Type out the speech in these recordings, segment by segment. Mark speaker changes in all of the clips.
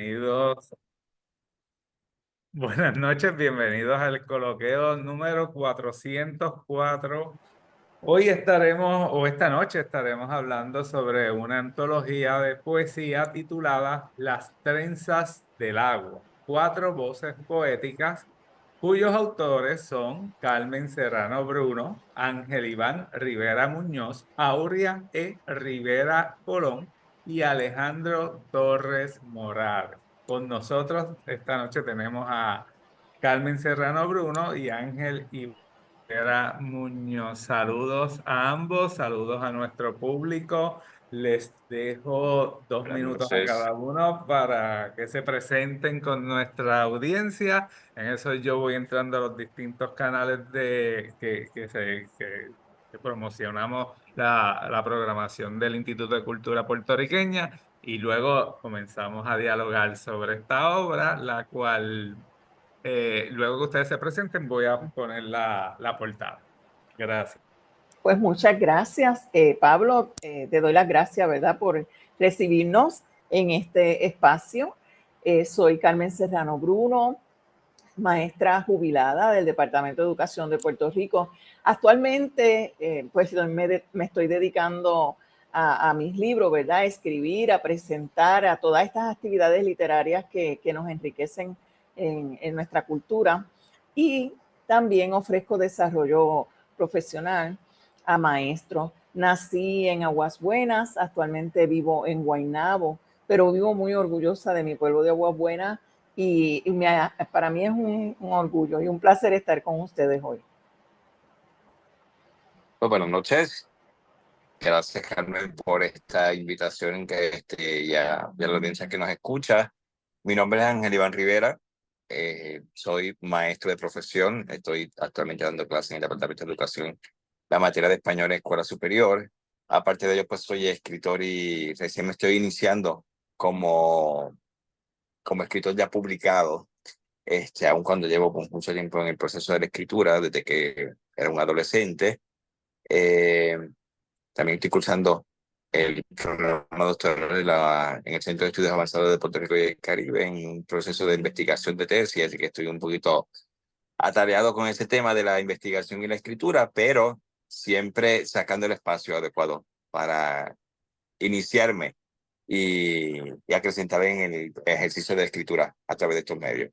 Speaker 1: bienvenidos. Buenas noches, bienvenidos al coloquio número 404. Hoy estaremos, o esta noche estaremos hablando sobre una antología de poesía titulada Las trenzas del agua, cuatro voces poéticas cuyos autores son Carmen Serrano Bruno, Ángel Iván Rivera Muñoz, Aurea E. Rivera Colón y Alejandro Torres Morales. Con nosotros esta noche tenemos a Carmen Serrano Bruno y Ángel Iván Rivera Muñoz. Saludos a ambos, saludos a nuestro público. Les dejo dos
Speaker 2: Buenas
Speaker 1: minutos a
Speaker 2: noches.
Speaker 1: cada uno para que se presenten con nuestra audiencia. En eso yo voy entrando a los distintos canales que promocionamos la programación del Instituto de Cultura Puertorriqueña y luego comenzamos a dialogar sobre esta obra, la cual luego que ustedes se presenten voy a poner la portada. Gracias.
Speaker 3: Pues muchas gracias, Pablo. Te doy las gracias, ¿verdad?, por recibirnos en este espacio. Soy Carmen Serrano Bruno, maestra jubilada del Departamento de Educación de Puerto Rico. Actualmente, pues me estoy dedicando a mis libros, ¿verdad?, a escribir, a presentar, a todas estas actividades literarias que nos enriquecen en nuestra cultura. Y también ofrezco desarrollo profesional a maestros. Nací en Aguas Buenas, actualmente vivo en Guaynabo, pero vivo muy orgullosa de mi pueblo de Aguas Buenas y para mí es un orgullo y un placer estar con ustedes hoy.
Speaker 2: Pues buenas noches. Gracias, Carmen, por esta invitación y a la audiencia que nos escucha. Mi nombre es Ángel Iván Rivera. Soy maestro de profesión. Estoy actualmente dando clases en el Departamento de Educación, la materia de español en escuela superior. Aparte de ello, pues soy escritor y recién me estoy iniciando como, como escritor ya publicado. Aun cuando llevo mucho tiempo en el proceso de la escritura, desde que era un adolescente. Eh, También estoy cursando el programa doctoral en el Centro de Estudios Avanzados de Puerto Rico y el Caribe en un proceso de investigación de tesis, así que estoy un poquito atareado con ese tema de la investigación y la escritura, pero siempre sacando el espacio adecuado para iniciarme y acrecentar en el ejercicio de escritura a través de estos medios.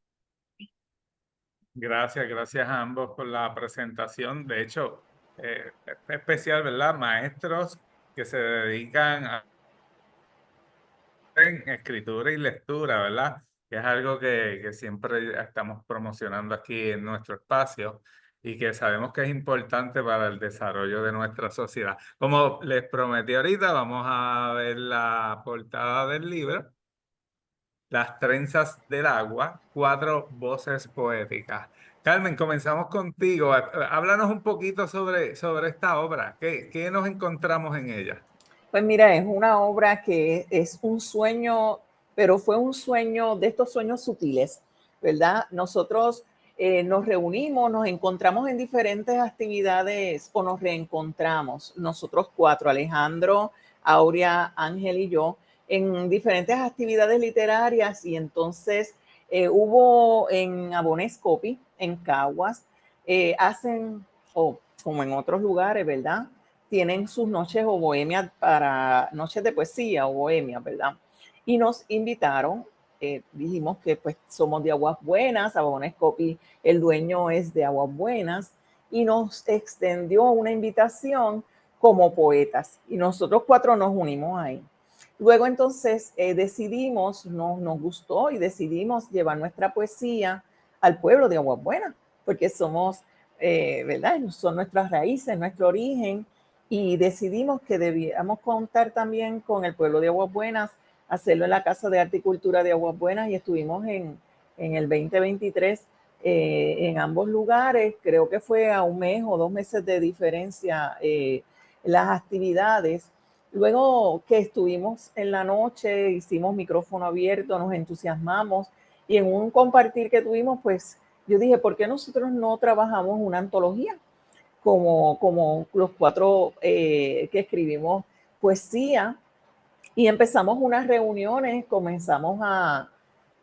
Speaker 1: Gracias a ambos por la presentación. De hecho, es especial, ¿verdad? Maestros que se dedican a en escritura y lectura, ¿verdad? Que es algo que siempre estamos promocionando aquí en nuestro espacio y que sabemos que es importante para el desarrollo de nuestra sociedad. Como les prometí ahorita, vamos a ver la portada del libro, Las trenzas del agua, cuatro voces poéticas. Carmen, comenzamos contigo. Háblanos un poquito sobre esta obra. ¿Qué nos encontramos en ella?
Speaker 3: Pues mira, es una obra que es un sueño, pero fue un sueño de estos sueños sutiles, ¿verdad? Nosotros nos reunimos, nos encontramos en diferentes actividades o nos reencontramos, nosotros cuatro, Alejandro, Aurea, Ángel y yo, en diferentes actividades literarias y entonces hubo en Abonescopi, en Caguas, hacen, o como en otros lugares, ¿verdad?, tienen sus noches o bohemias para noches de poesía o bohemia, ¿verdad? Y nos invitaron, dijimos que pues somos de Aguas Buenas, Abonescopi, el dueño es de Aguas Buenas, y nos extendió una invitación como poetas. Y nosotros cuatro nos unimos ahí. Luego entonces decidimos, nos gustó y decidimos llevar nuestra poesía al pueblo de Aguas Buenas, porque somos, ¿verdad? Son nuestras raíces, nuestro origen, y decidimos que debíamos contar también con el pueblo de Aguas Buenas, hacerlo en la Casa de Arte y Cultura de Aguas Buenas, y estuvimos en el 2023 en ambos lugares. Creo que fue a un mes o 2 meses de diferencia las actividades. Luego que estuvimos en la noche, hicimos micrófono abierto, nos entusiasmamos, y en un compartir que tuvimos, pues yo dije, ¿por qué nosotros no trabajamos una antología? Como los cuatro que escribimos poesía, y empezamos unas reuniones, comenzamos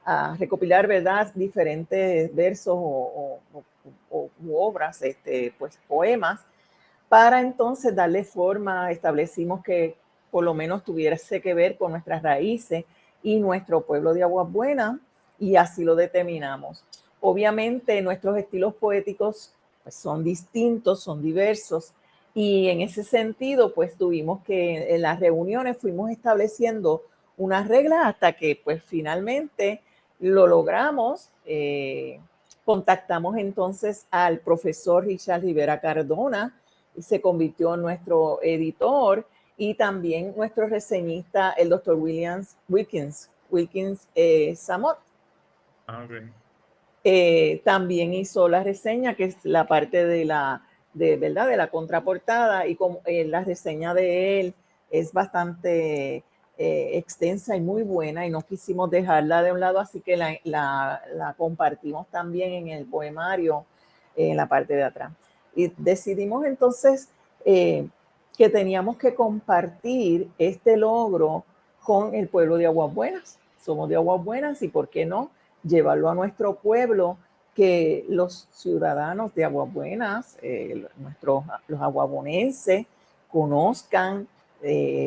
Speaker 3: a recopilar, ¿verdad?, diferentes versos u obras, pues poemas, para entonces darle forma. Establecimos que por lo menos tuviese que ver con nuestras raíces y nuestro pueblo de Aguas Buenas, y así lo determinamos. Obviamente nuestros estilos poéticos pues, son distintos, son diversos, y en ese sentido pues tuvimos que en las reuniones fuimos estableciendo unas reglas hasta que pues finalmente lo logramos. Contactamos entonces al profesor Richard Rivera Cardona, y se convirtió en nuestro editor, y también nuestro reseñista, el doctor Wilkins Samot.
Speaker 1: Okay.
Speaker 3: También hizo la reseña, que es la parte de ¿verdad?, de la contraportada, y como la reseña de él es bastante extensa y muy buena, y no quisimos dejarla de un lado, así que la compartimos también en el poemario, en la parte de atrás. Y decidimos entonces que teníamos que compartir este logro con el pueblo de Aguas Buenas. Somos de Aguas Buenas, y ¿por qué no llevarlo a nuestro pueblo, que los ciudadanos de Aguas Buenas, los aguabonenses, conozcan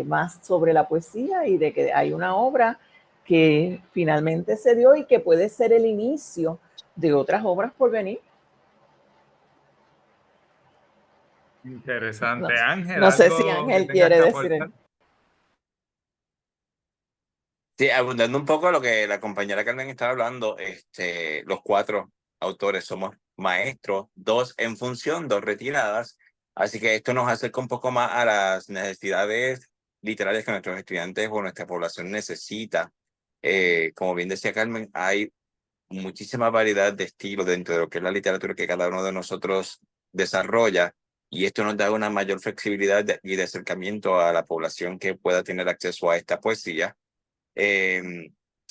Speaker 3: más sobre la poesía, y de que hay una obra que finalmente se dio y que puede ser el inicio de otras obras por venir?
Speaker 1: Interesante.
Speaker 3: No,
Speaker 1: Ángel,
Speaker 3: no sé si
Speaker 1: ¿algo que
Speaker 3: Ángel
Speaker 1: tengas
Speaker 3: quiere
Speaker 1: que
Speaker 3: decir.
Speaker 1: aportar?
Speaker 2: Sí, abundando un poco a lo que la compañera Carmen estaba hablando, los 4 autores somos maestros, 2 en función, 2 retiradas, así que esto nos acerca un poco más a las necesidades literarias que nuestros estudiantes o nuestra población necesita. Como bien decía Carmen, hay muchísima variedad de estilos dentro de lo que es la literatura que cada uno de nosotros desarrolla, y esto nos da una mayor flexibilidad y de acercamiento a la población que pueda tener acceso a esta poesía.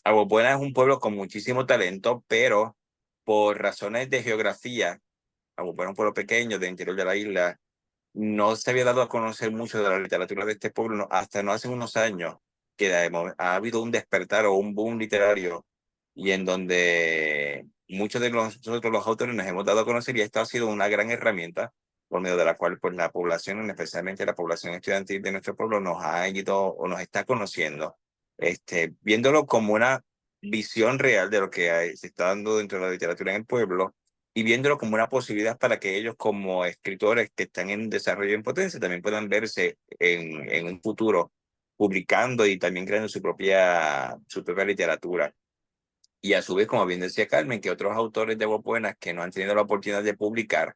Speaker 2: Aguas Buenas es un pueblo con muchísimo talento, pero por razones de geografía, Aguas Buenas es un pueblo pequeño del interior de la isla, no se había dado a conocer mucho de la literatura de este pueblo hasta no hace unos años, que ha habido un despertar o un boom literario, y en donde muchos de nosotros los autores nos hemos dado a conocer, y esto ha sido una gran herramienta por medio de la cual pues la población, especialmente la población estudiantil de nuestro pueblo, nos ha ido o nos está conociendo, viéndolo como una visión real de lo que se está dando dentro de la literatura en el pueblo, y viéndolo como una posibilidad para que ellos como escritores que están en desarrollo en potencia también puedan verse en un futuro publicando y también creando su propia literatura. Y a su vez, como bien decía Carmen, que otros autores de Aguas Buenas que no han tenido la oportunidad de publicar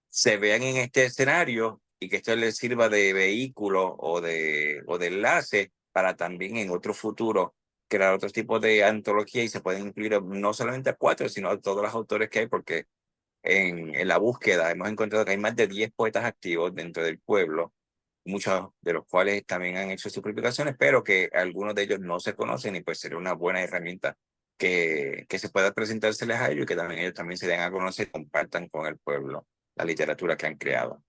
Speaker 2: se vean en este escenario, y que esto les sirva de vehículo o de enlace para también en otro futuro crear otros tipos de antología, y se pueden incluir no solamente a 4, sino a todos los autores que hay, porque en la búsqueda hemos encontrado que hay más de 10 poetas activos dentro del pueblo, muchos de los cuales también han hecho sus publicaciones, pero que algunos de ellos no se conocen, y pues sería una buena herramienta que se pueda presentárseles a ellos, y que también ellos también se den a conocer y compartan con el pueblo la literatura que han creado.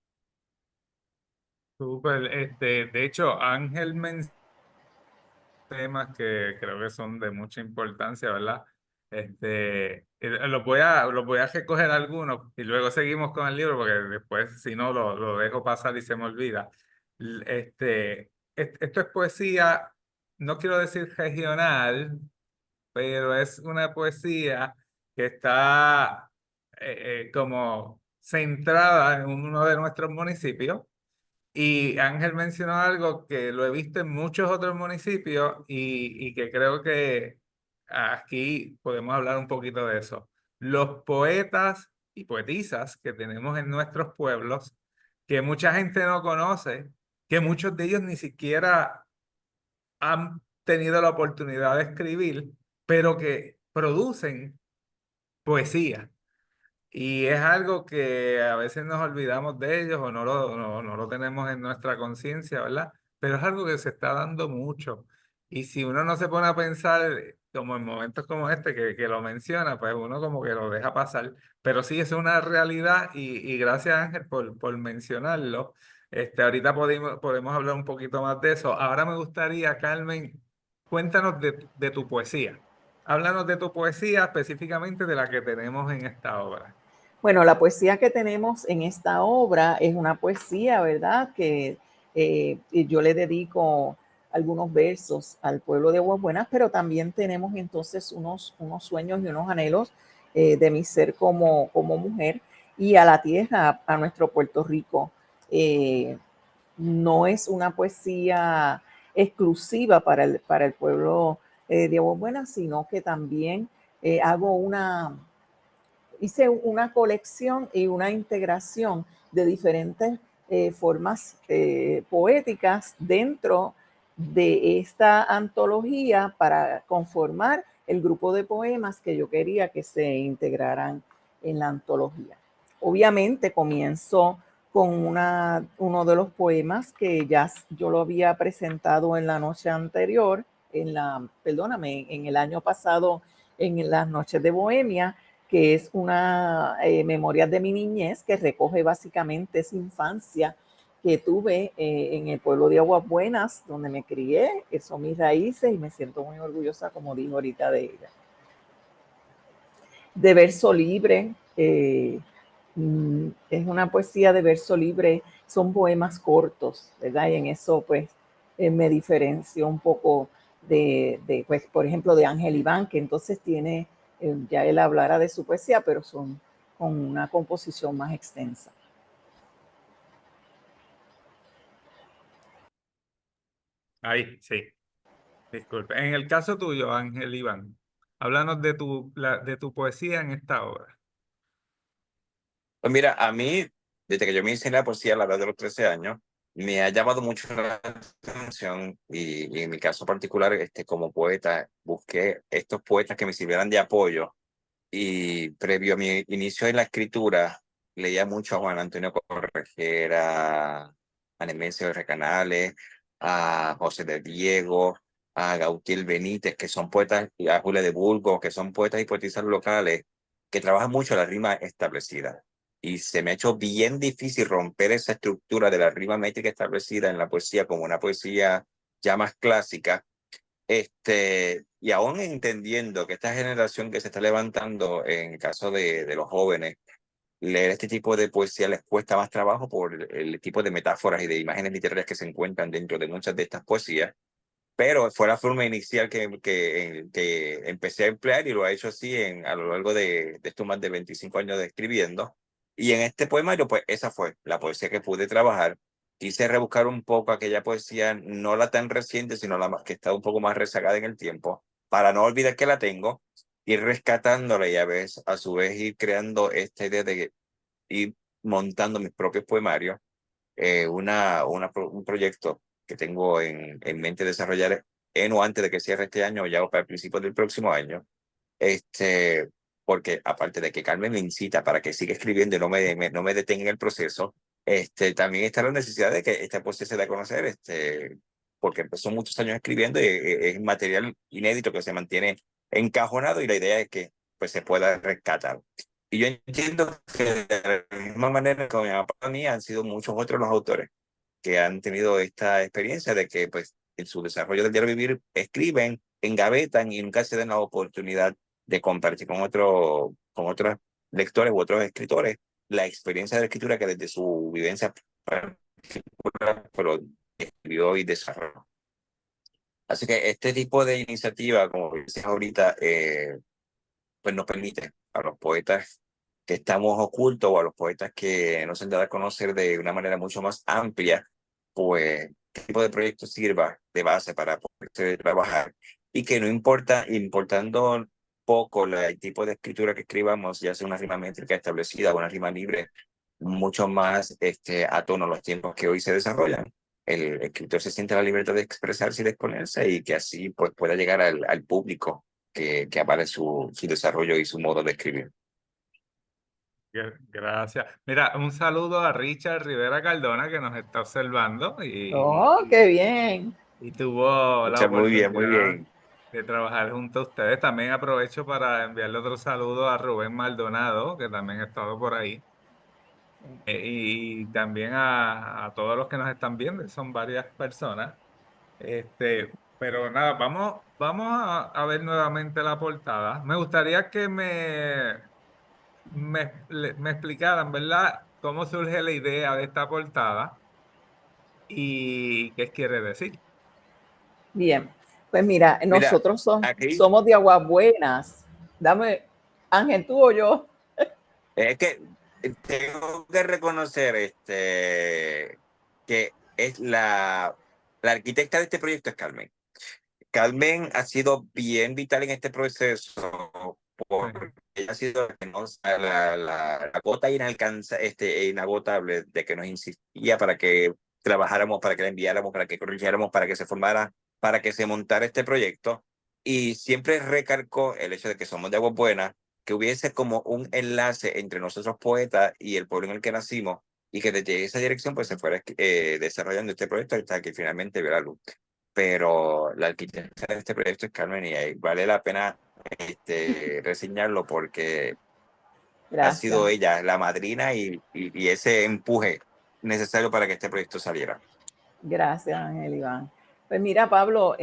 Speaker 1: Súper. De hecho, Ángel menciona temas que creo que son de mucha importancia, ¿verdad? Los voy a recoger algunos y luego seguimos con el libro, porque después, si no, lo dejo pasar y se me olvida. Esto es poesía, no quiero decir regional, pero es una poesía que está como centrada en uno de nuestros municipios. Y Ángel mencionó algo que lo he visto en muchos otros municipios, y que creo que aquí podemos hablar un poquito de eso. Los poetas y poetisas que tenemos en nuestros pueblos, que mucha gente no conoce, que muchos de ellos ni siquiera han tenido la oportunidad de escribir, pero que producen poesía. Y es algo que a veces nos olvidamos de ellos, o no lo tenemos en nuestra conciencia, ¿verdad? Pero es algo que se está dando mucho. Y si uno no se pone a pensar, como en momentos como este que lo menciona, pues uno como que lo deja pasar. Pero sí, es una realidad, y gracias, Ángel, por mencionarlo. Ahorita podemos hablar un poquito más de eso. Ahora me gustaría, Carmen, cuéntanos de tu poesía. Háblanos de tu poesía, específicamente de la que tenemos en esta obra.
Speaker 3: Bueno, la poesía que tenemos en esta obra es una poesía, ¿verdad? Que yo le dedico algunos versos al pueblo de Aguas Buenas, pero también tenemos entonces unos sueños y unos anhelos de mi ser como mujer y a la tierra, a nuestro Puerto Rico. Eh, no es una poesía exclusiva para el pueblo de Aguas Buenas, sino que también hago hice una colección y una integración de diferentes formas poéticas dentro de esta antología para conformar el grupo de poemas que yo quería que se integraran en la antología. Obviamente comienzo con uno de los poemas que ya yo lo había presentado en la noche anterior, perdóname, en el año pasado en las noches de Bohemia, que es una memoria de mi niñez que recoge básicamente esa infancia que tuve en el pueblo de Aguas Buenas, donde me crié, que son mis raíces y me siento muy orgullosa, como dijo ahorita, de ella. De verso libre, es una poesía de verso libre, son poemas cortos, ¿verdad? Y en eso pues me diferencio un poco pues, por ejemplo, de Ángel Iván, que entonces tiene, ya él hablará de su poesía, pero son con una composición más extensa.
Speaker 1: Ahí, sí, disculpe. En el caso tuyo, Ángel Iván, háblanos de tu poesía en esta obra.
Speaker 2: Pues mira, a mí, desde que yo me hice la poesía a la edad de los 13 años, me ha llamado mucho la atención y en mi caso particular, como poeta, busqué estos poetas que me sirvieran de apoyo y previo a mi inicio en la escritura, leía mucho a Juan Antonio Corregera, a Nemesio Recanales, a José de Diego, a Gautier Benítez, que son poetas, y a Julia de Burgos, que son poetas y poetisas locales que trabajan mucho la rima establecida. Y se me ha hecho bien difícil romper esa estructura de la rima métrica establecida en la poesía como una poesía ya más clásica, y aún entendiendo que esta generación que se está levantando, en el caso de los jóvenes, leer este tipo de poesía les cuesta más trabajo por el tipo de metáforas y de imágenes literarias que se encuentran dentro de muchas de estas poesías, pero fue la forma inicial que empecé a emplear y lo he hecho así a lo largo de estos más de 25 años de escribiendo. Y en este poemario, pues esa fue la poesía que pude trabajar. Quise rebuscar un poco aquella poesía, no la tan reciente, sino la más que está un poco más rezagada en el tiempo, para no olvidar que la tengo, ir rescatándola y a su vez ir creando esta idea de ir montando mis propios poemarios, un proyecto que tengo en mente desarrollar en o antes de que cierre este año o ya para el principio del próximo año, este, porque aparte de que Carmen me incita para que siga escribiendo y no me detenga en el proceso, también está la necesidad de que esta poesía se dé a conocer, porque empezó muchos años escribiendo y es material inédito que se mantiene encajonado y la idea es que pues, se pueda rescatar. Y yo entiendo que de la misma manera que mi papá para mí han sido muchos otros los autores que han tenido esta experiencia de que pues en su desarrollo del diario vivir escriben, engavetan y nunca se dan la oportunidad de compartir con otros lectores u otros escritores la experiencia de la escritura que desde su vivencia particular pero escribió y desarrolló. Así que este tipo de iniciativa, como dices ahorita, pues nos permite a los poetas que estamos ocultos o a los poetas que no se han dado a conocer de una manera mucho más amplia, pues qué tipo de proyecto sirva de base para poder trabajar y que no importa, importando poco el tipo de escritura que escribamos, ya sea una rima métrica establecida o una rima libre, mucho más a tono a los tiempos que hoy se desarrollan. El escritor se siente la libertad de expresarse y de exponerse y que así pues, pueda llegar al público que avale su desarrollo y su modo de escribir.
Speaker 1: Gracias. Mira, un saludo a Richard Rivera Cardona que nos está observando
Speaker 3: ¡Oh, qué bien!
Speaker 1: y tuvo la
Speaker 2: Muchas, muy bien, muy
Speaker 1: oportunidad
Speaker 2: bien.
Speaker 1: de trabajar junto a ustedes. También aprovecho para enviarle otro saludo a Rubén Maldonado, que también ha estado por ahí. Y también a todos los que nos están viendo, son varias personas. Pues pero nada, vamos a ver nuevamente la portada. Me gustaría que me explicaran, ¿verdad? Cómo surge la idea de esta portada y qué quiere decir.
Speaker 3: Bien, pues mira,
Speaker 2: Mira,
Speaker 3: nosotros
Speaker 2: aquí
Speaker 3: somos de Aguas Buenas. Dame, Ángel, tú o yo.
Speaker 2: es que tengo que reconocer que es la arquitecta de este proyecto es Carmen. Carmen ha sido bien vital en este proceso
Speaker 1: Sí.
Speaker 2: porque ella ha sido la gota inagotable de que nos insistía para que trabajáramos, para que la enviáramos, para que corrigiéramos, para que se formara, para que se montara este proyecto. Y siempre recalcó el hecho de que somos de Aguas Buenas, que hubiese como un enlace entre nosotros poetas y el pueblo en el que nacimos, y que desde esa dirección pues se fuera desarrollando este proyecto hasta que finalmente vio la luz. Pero la arquitecta de este proyecto es Carmen y ahí vale la pena reseñarlo porque ha
Speaker 3: Gracias.
Speaker 2: sido ella la madrina y ese empuje necesario para que este proyecto saliera.
Speaker 3: Gracias, Ángel Iván. Pues mira, Pablo,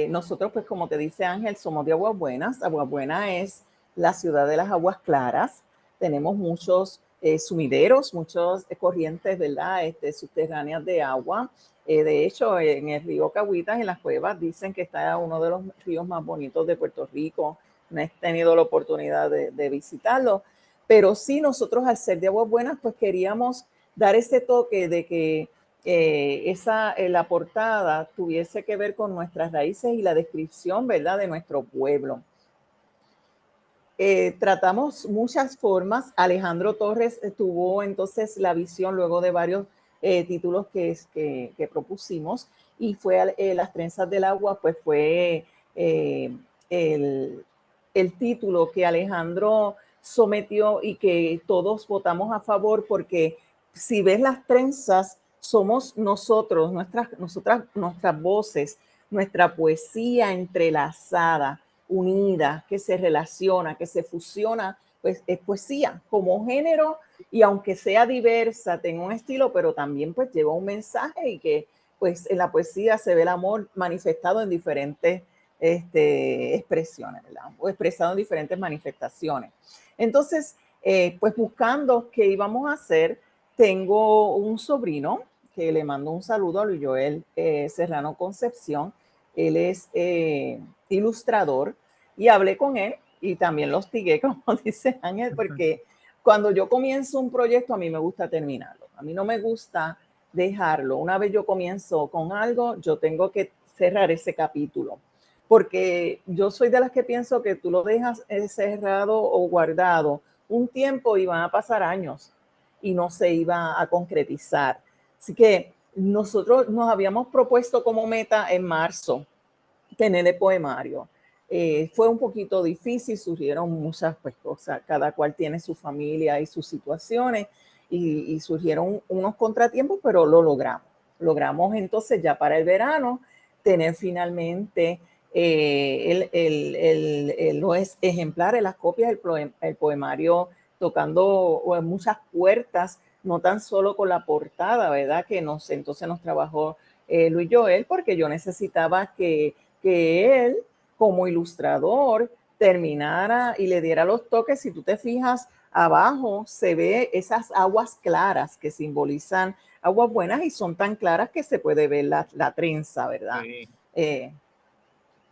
Speaker 3: nosotros, pues como te dice Ángel, somos de Aguas Buenas. Aguas Buenas es la ciudad de las aguas claras. Tenemos muchos sumideros, muchas corrientes, ¿verdad? Subterráneas de agua. De hecho, en el río Cahuitas, en las cuevas, dicen que está uno de los ríos más bonitos de Puerto Rico. No he tenido la oportunidad de visitarlo, pero sí, nosotros al ser de Aguas Buenas, pues queríamos dar ese toque de que la portada tuviese que ver con nuestras raíces y la descripción, ¿verdad?, de nuestro pueblo. Tratamos muchas formas. Alejandro Torres tuvo entonces la visión luego de varios títulos que propusimos, y fue Las Trenzas del Agua, pues fue el título que Alejandro sometió y que todos votamos a favor, porque si ves las trenzas, somos nosotros, nuestras voces, nuestra poesía entrelazada, unida, que se relaciona, que se fusiona, pues es poesía como género, y aunque sea diversa, tenga un estilo, pero también pues lleva un mensaje, y que pues en la poesía se ve el amor manifestado en diferentes expresiones, ¿verdad? O expresado en diferentes manifestaciones. Entonces, pues buscando qué íbamos a hacer, tengo un sobrino que le mando un saludo a Luis Joel Serrano Concepción. Él es ilustrador, y hablé con él y también lo hostigué, como dice Ángel, porque cuando yo comienzo un proyecto, a mí me gusta terminarlo. A mí no me gusta dejarlo. Una vez yo comienzo con algo, yo tengo que cerrar ese capítulo, porque yo soy de las que pienso que tú lo dejas cerrado o guardado un tiempo y van a pasar años y no se iba a concretizar. Así que nosotros nos habíamos propuesto como meta en marzo tener el poemario. Fue un poquito difícil, surgieron muchas pues, cosas, cada cual tiene su familia y sus situaciones, y surgieron unos contratiempos, pero lo logramos. Logramos entonces ya para el verano tener finalmente los ejemplares, las copias del poemario, tocando muchas puertas, no tan solo con la portada, ¿verdad? Que entonces nos trabajó Luis Joel, porque yo necesitaba que él, como ilustrador, terminara y le diera los toques. Si tú te fijas, abajo se ve esas aguas claras que simbolizan aguas buenas, y son tan claras que se puede ver la trenza, ¿verdad?
Speaker 1: Sí.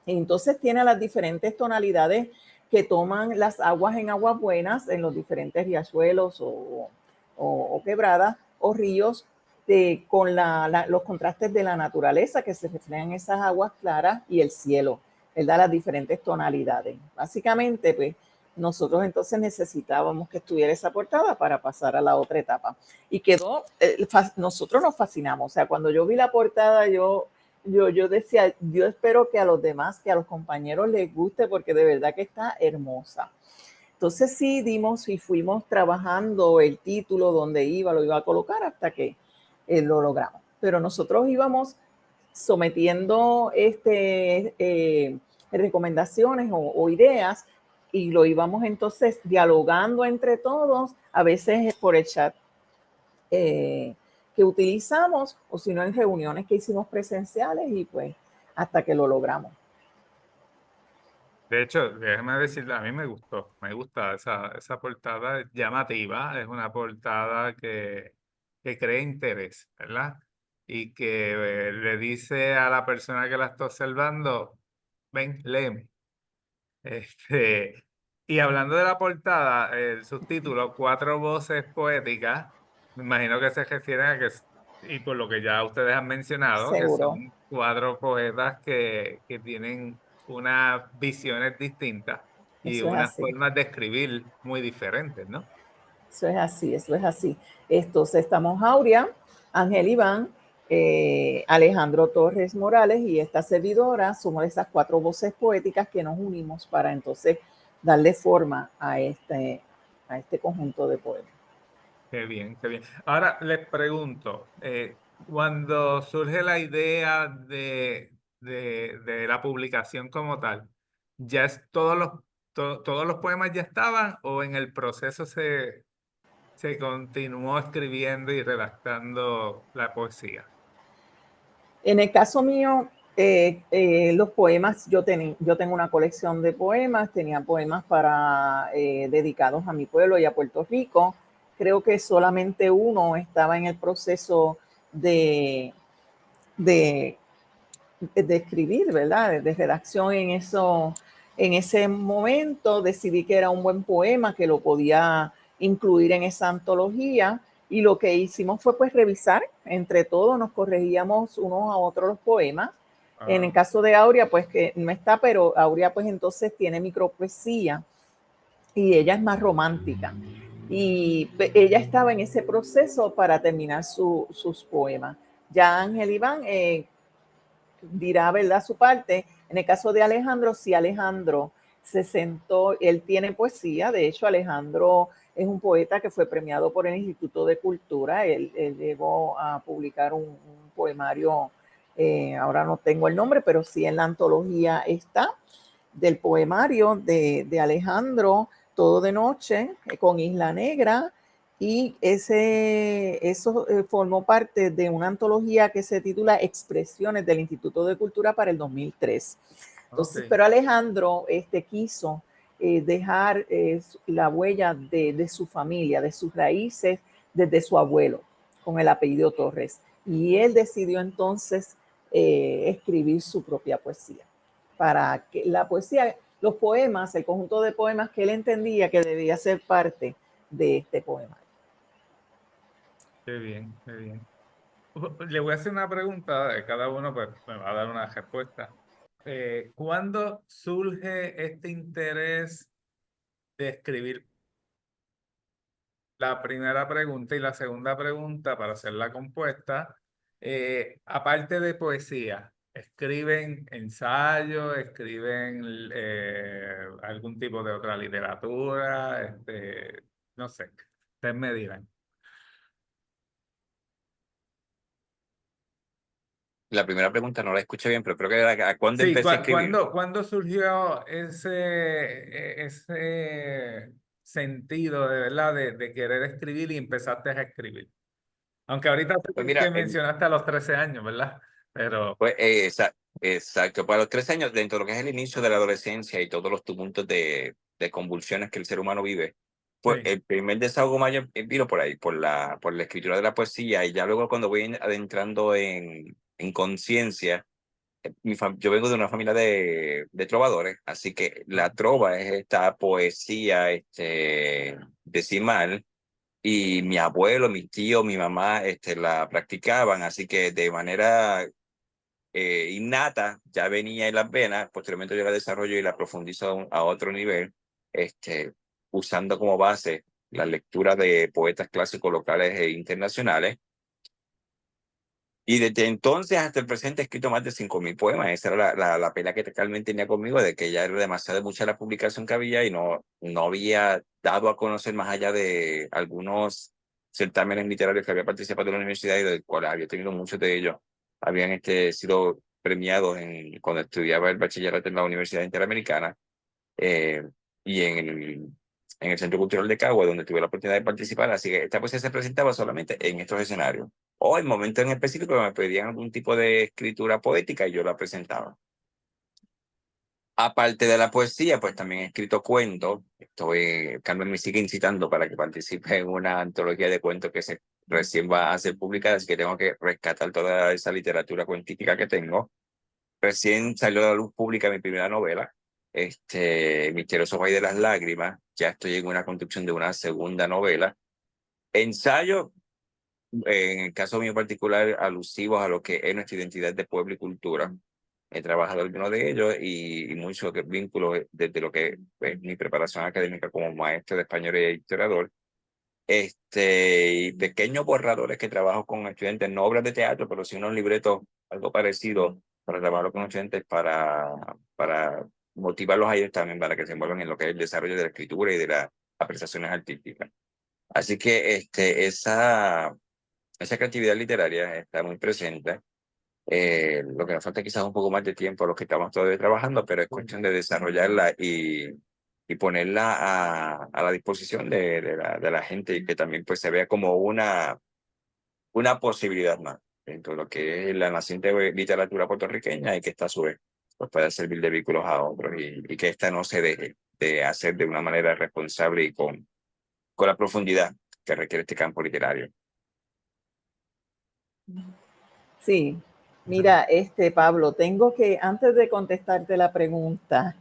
Speaker 3: Entonces tiene las diferentes tonalidades que toman las aguas en aguas buenas, en los diferentes riachuelos o quebradas o ríos, con los contrastes de la naturaleza que se reflejan en esas aguas claras, y el cielo, ¿verdad? Las diferentes tonalidades. Básicamente, pues, nosotros entonces necesitábamos que estuviera esa portada para pasar a la otra etapa. Y quedó, nosotros nos fascinamos. O sea, cuando yo vi la portada, yo decía, yo espero que a los demás, que a los compañeros les guste, porque de verdad que está hermosa. Entonces sí dimos y fuimos trabajando el título, donde lo iba a colocar, hasta que lo logramos. Pero nosotros íbamos sometiendo recomendaciones o ideas, y lo íbamos entonces dialogando entre todos, a veces por el chat que utilizamos, o si no en reuniones que hicimos presenciales, y pues hasta que lo logramos.
Speaker 1: De hecho, déjeme decirle, a mí me gusta esa portada llamativa, es una portada que crea interés, ¿verdad? Y que le dice a la persona que la está observando, ven, léeme. Este, y hablando de la portada, el subtítulo, Cuatro voces poéticas, me imagino que se refieren a que, y por lo que ya ustedes han mencionado, que
Speaker 3: Seguro,
Speaker 1: son cuatro poetas que tienen unas visiones distintas y
Speaker 3: eso es
Speaker 1: unas
Speaker 3: así.
Speaker 1: formas de escribir muy diferentes, ¿no?
Speaker 3: Eso es así, eso es así. Entonces estamos Aurea, Ángel Iván, Alejandro Torres Morales y esta servidora. Somos esas cuatro voces poéticas que nos unimos para entonces darle forma a este conjunto de poemas.
Speaker 1: Qué bien, qué bien. Ahora les pregunto, cuando surge la idea de la publicación como tal, ¿ya es todos los poemas ya estaban o en el proceso se continuó escribiendo y redactando la poesía?
Speaker 3: En el caso mío, los poemas, yo tengo una colección de poemas, tenía poemas dedicados a mi pueblo y a Puerto Rico. Creo que solamente uno estaba en el proceso de, de, de escribir, ¿verdad? De redacción en ese momento. Decidí que era un buen poema, que lo podía incluir en esa antología. Y lo que hicimos fue pues revisar, entre todos nos corregíamos unos a otros los poemas. En el
Speaker 1: Ah,
Speaker 3: caso de Aurea, pues que no está, pero Aurea pues entonces tiene micropoesía y ella es más romántica. Y ella estaba en ese proceso para terminar sus poemas. Ya Ángel Iván dirá, ¿verdad?, su parte. En el caso de Alejandro, sí, Alejandro se sentó, él tiene poesía, de hecho Alejandro es un poeta que fue premiado por el Instituto de Cultura, él llegó a publicar un poemario, ahora no tengo el nombre, pero sí en la antología está, del poemario de Alejandro, Todo de Noche, con Isla Negra, y eso formó parte de una antología que se titula Expresiones del Instituto de Cultura para el 2003.
Speaker 1: ok.
Speaker 3: Entonces, pero Alejandro quiso dejar la huella de su familia, de sus raíces, desde su abuelo, con el apellido Torres. Y él decidió entonces escribir su propia poesía. Para que la poesía, los poemas, el conjunto de poemas que él entendía que debía ser parte de este poema.
Speaker 1: Qué bien, qué bien. Le voy a hacer una pregunta, cada uno pues, me va a dar una respuesta. ¿Cuándo surge este interés de escribir? La primera pregunta y la segunda pregunta, para hacerla compuesta, aparte de poesía, ¿escriben ensayos, escriben algún tipo de otra literatura? No sé, ustedes me dirán.
Speaker 2: La primera pregunta no la escuché bien, pero creo que era ¿a cuándo
Speaker 1: Sí,
Speaker 2: empecé a escribir?
Speaker 1: ¿cuándo surgió ese sentido de verdad de querer escribir y empezaste a escribir? Aunque ahorita
Speaker 2: Pues
Speaker 1: que
Speaker 2: mira,
Speaker 1: mencionaste a los 13 años, ¿verdad? Pero
Speaker 2: pues, exacto, para los 13 años, dentro de lo que es el inicio de la adolescencia y todos los tumultos de convulsiones que el ser humano vive, pues
Speaker 1: sí.
Speaker 2: el primer desahogo mayor vino por ahí, por la escritura de la poesía, y ya luego cuando voy adentrando en conciencia, yo vengo de una familia de trovadores, así que la trova es esta poesía decimal, y mi abuelo, mi tío, mi mamá la practicaban, así que de manera innata ya venía en las venas. Posteriormente yo la desarrollo y la profundizo a otro nivel, usando como base la lectura de poetas clásicos locales e internacionales. Y desde entonces hasta el presente he escrito más de 5.000 poemas. Esa era la pena que Carmen tenía conmigo, de que ya era demasiado mucha la publicación que había y no había dado a conocer más allá de algunos certámenes literarios que había participado en la universidad y del cual había tenido muchos de ellos. Habían sido premiados cuando estudiaba el bachillerato en la Universidad Interamericana, eh, y en el Centro Cultural de Cagua, donde tuve la oportunidad de participar. Así que esta poesía se presentaba solamente en estos escenarios. o en momentos en específico me pedían algún tipo de escritura poética y yo la presentaba. Aparte de la poesía, pues también he escrito cuentos. Carmen me sigue incitando para que participe en una antología de cuentos que recién va a ser publicada, así que tengo que rescatar toda esa literatura cuentífica que tengo. Recién salió a la luz pública mi primera novela, Misterioso Valle de las Lágrimas. Ya estoy en una construcción de una segunda novela. Ensayo, en el caso mío particular, alusivos a lo que es nuestra identidad de pueblo y cultura. He trabajado algunos de ellos y muchos vínculos desde lo que es mi preparación académica como maestro de español y historiador. Y pequeños borradores que trabajo con estudiantes, no obras de teatro, pero sí unos libretos, algo parecido, para trabajar con estudiantes para motivarlos a ellos también para que se envuelvan en lo que es el desarrollo de la escritura y de las apreciaciones artísticas. Así que esa creatividad literaria está muy presente. Lo que nos falta quizás un poco más de tiempo a los que estamos todavía trabajando, pero es cuestión de desarrollarla y ponerla a la disposición de la gente y que también pues se vea como una posibilidad más dentro de lo que es la naciente literatura puertorriqueña y que esta a su vez pues pueda servir de vínculos a otros y que esta no se deje de hacer de una manera responsable y con la profundidad que requiere este campo literario.
Speaker 3: Sí, mira, Pablo, tengo que, antes de contestarte la pregunta,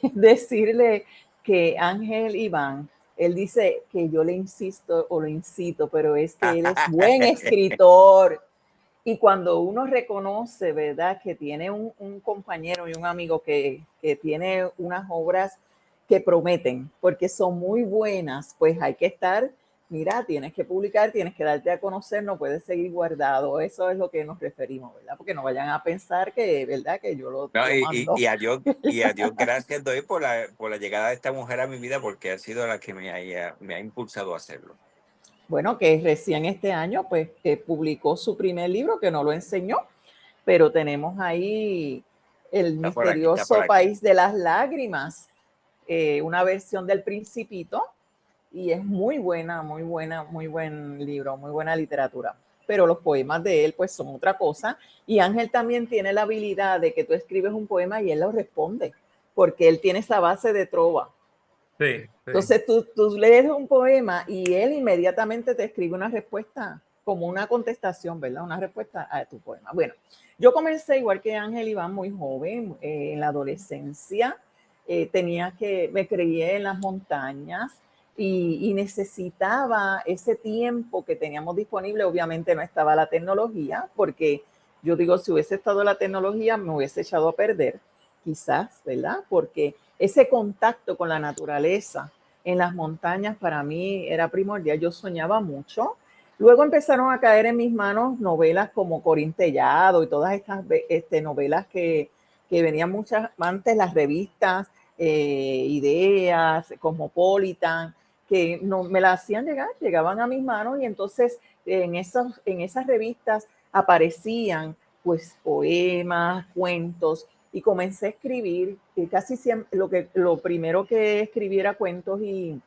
Speaker 3: decirle que Ángel Iván, él dice que yo le insisto o lo incito, pero es que él es buen escritor. Y cuando uno reconoce, ¿verdad?, que tiene un compañero y un amigo que tiene unas obras que prometen, porque son muy buenas, pues hay que estar, mira, tienes que publicar, tienes que darte a conocer, no puedes seguir guardado. Eso es lo que nos referimos, ¿verdad? Porque no vayan a pensar que, ¿verdad?, que yo lo
Speaker 2: No,
Speaker 3: mando.
Speaker 2: y a Dios gracias doy por la llegada de esta mujer a mi vida porque ha sido la que me ha impulsado a hacerlo.
Speaker 3: Bueno, que recién este año, pues, publicó su primer libro, que no lo enseñó, pero tenemos ahí El misterioso país de las lágrimas, una versión del Principito, y es muy buena, muy buen libro, muy buena literatura. Pero los poemas de él, pues, son otra cosa. Y Ángel también tiene la habilidad de que tú escribes un poema y él lo responde, porque él tiene esa base de trova.
Speaker 1: Sí, sí.
Speaker 3: Entonces tú lees un poema y él inmediatamente te escribe una respuesta, como una contestación, ¿verdad? Una respuesta a tu poema. Bueno, yo comencé igual que Ángel Iván, muy joven, en la adolescencia. Me crié en las montañas y necesitaba ese tiempo que teníamos disponible. Obviamente no estaba la tecnología, porque yo digo, si hubiese estado la tecnología, me hubiese echado a perder, quizás, ¿verdad? Porque ese contacto con la naturaleza en las montañas para mí era primordial. Yo soñaba mucho. Luego empezaron a caer en mis manos novelas como Corín Tellado y todas estas novelas que venían muchas antes, las revistas, Ideas, Cosmopolitan, que no, me las hacían llegar, llegaban a mis manos y entonces en esas revistas aparecían pues poemas, cuentos, y comencé a escribir, casi siempre, lo primero que escribí era cuentos y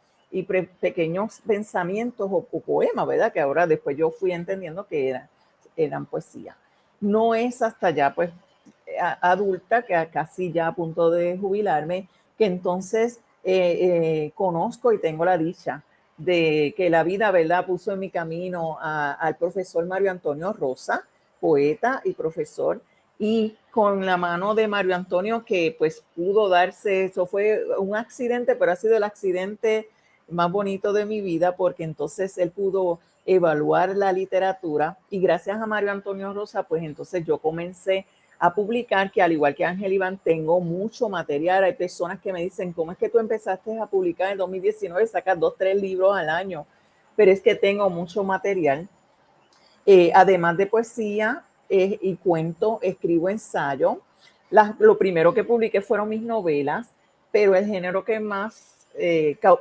Speaker 3: pequeños pensamientos o poemas, ¿verdad? Que ahora después yo fui entendiendo que eran poesía. No es hasta ya, pues, adulta, que casi ya a punto de jubilarme, que entonces conozco y tengo la dicha de que la vida, ¿verdad?, puso en mi camino al profesor Mario Antonio Rosa, poeta y profesor, y con la mano de Mario Antonio, que pues pudo darse, eso fue un accidente, pero ha sido el accidente más bonito de mi vida, porque entonces él pudo evaluar la literatura y gracias a Mario Antonio Rosa, pues entonces yo comencé a publicar, que al igual que Ángel Iván, tengo mucho material. Hay personas que me dicen, ¿cómo es que tú empezaste a publicar en 2019? Sacas 2, 3 libros al año, pero es que tengo mucho material. Además de poesía y cuento, escribo ensayo. Lo primero que publiqué fueron mis novelas, pero el género que más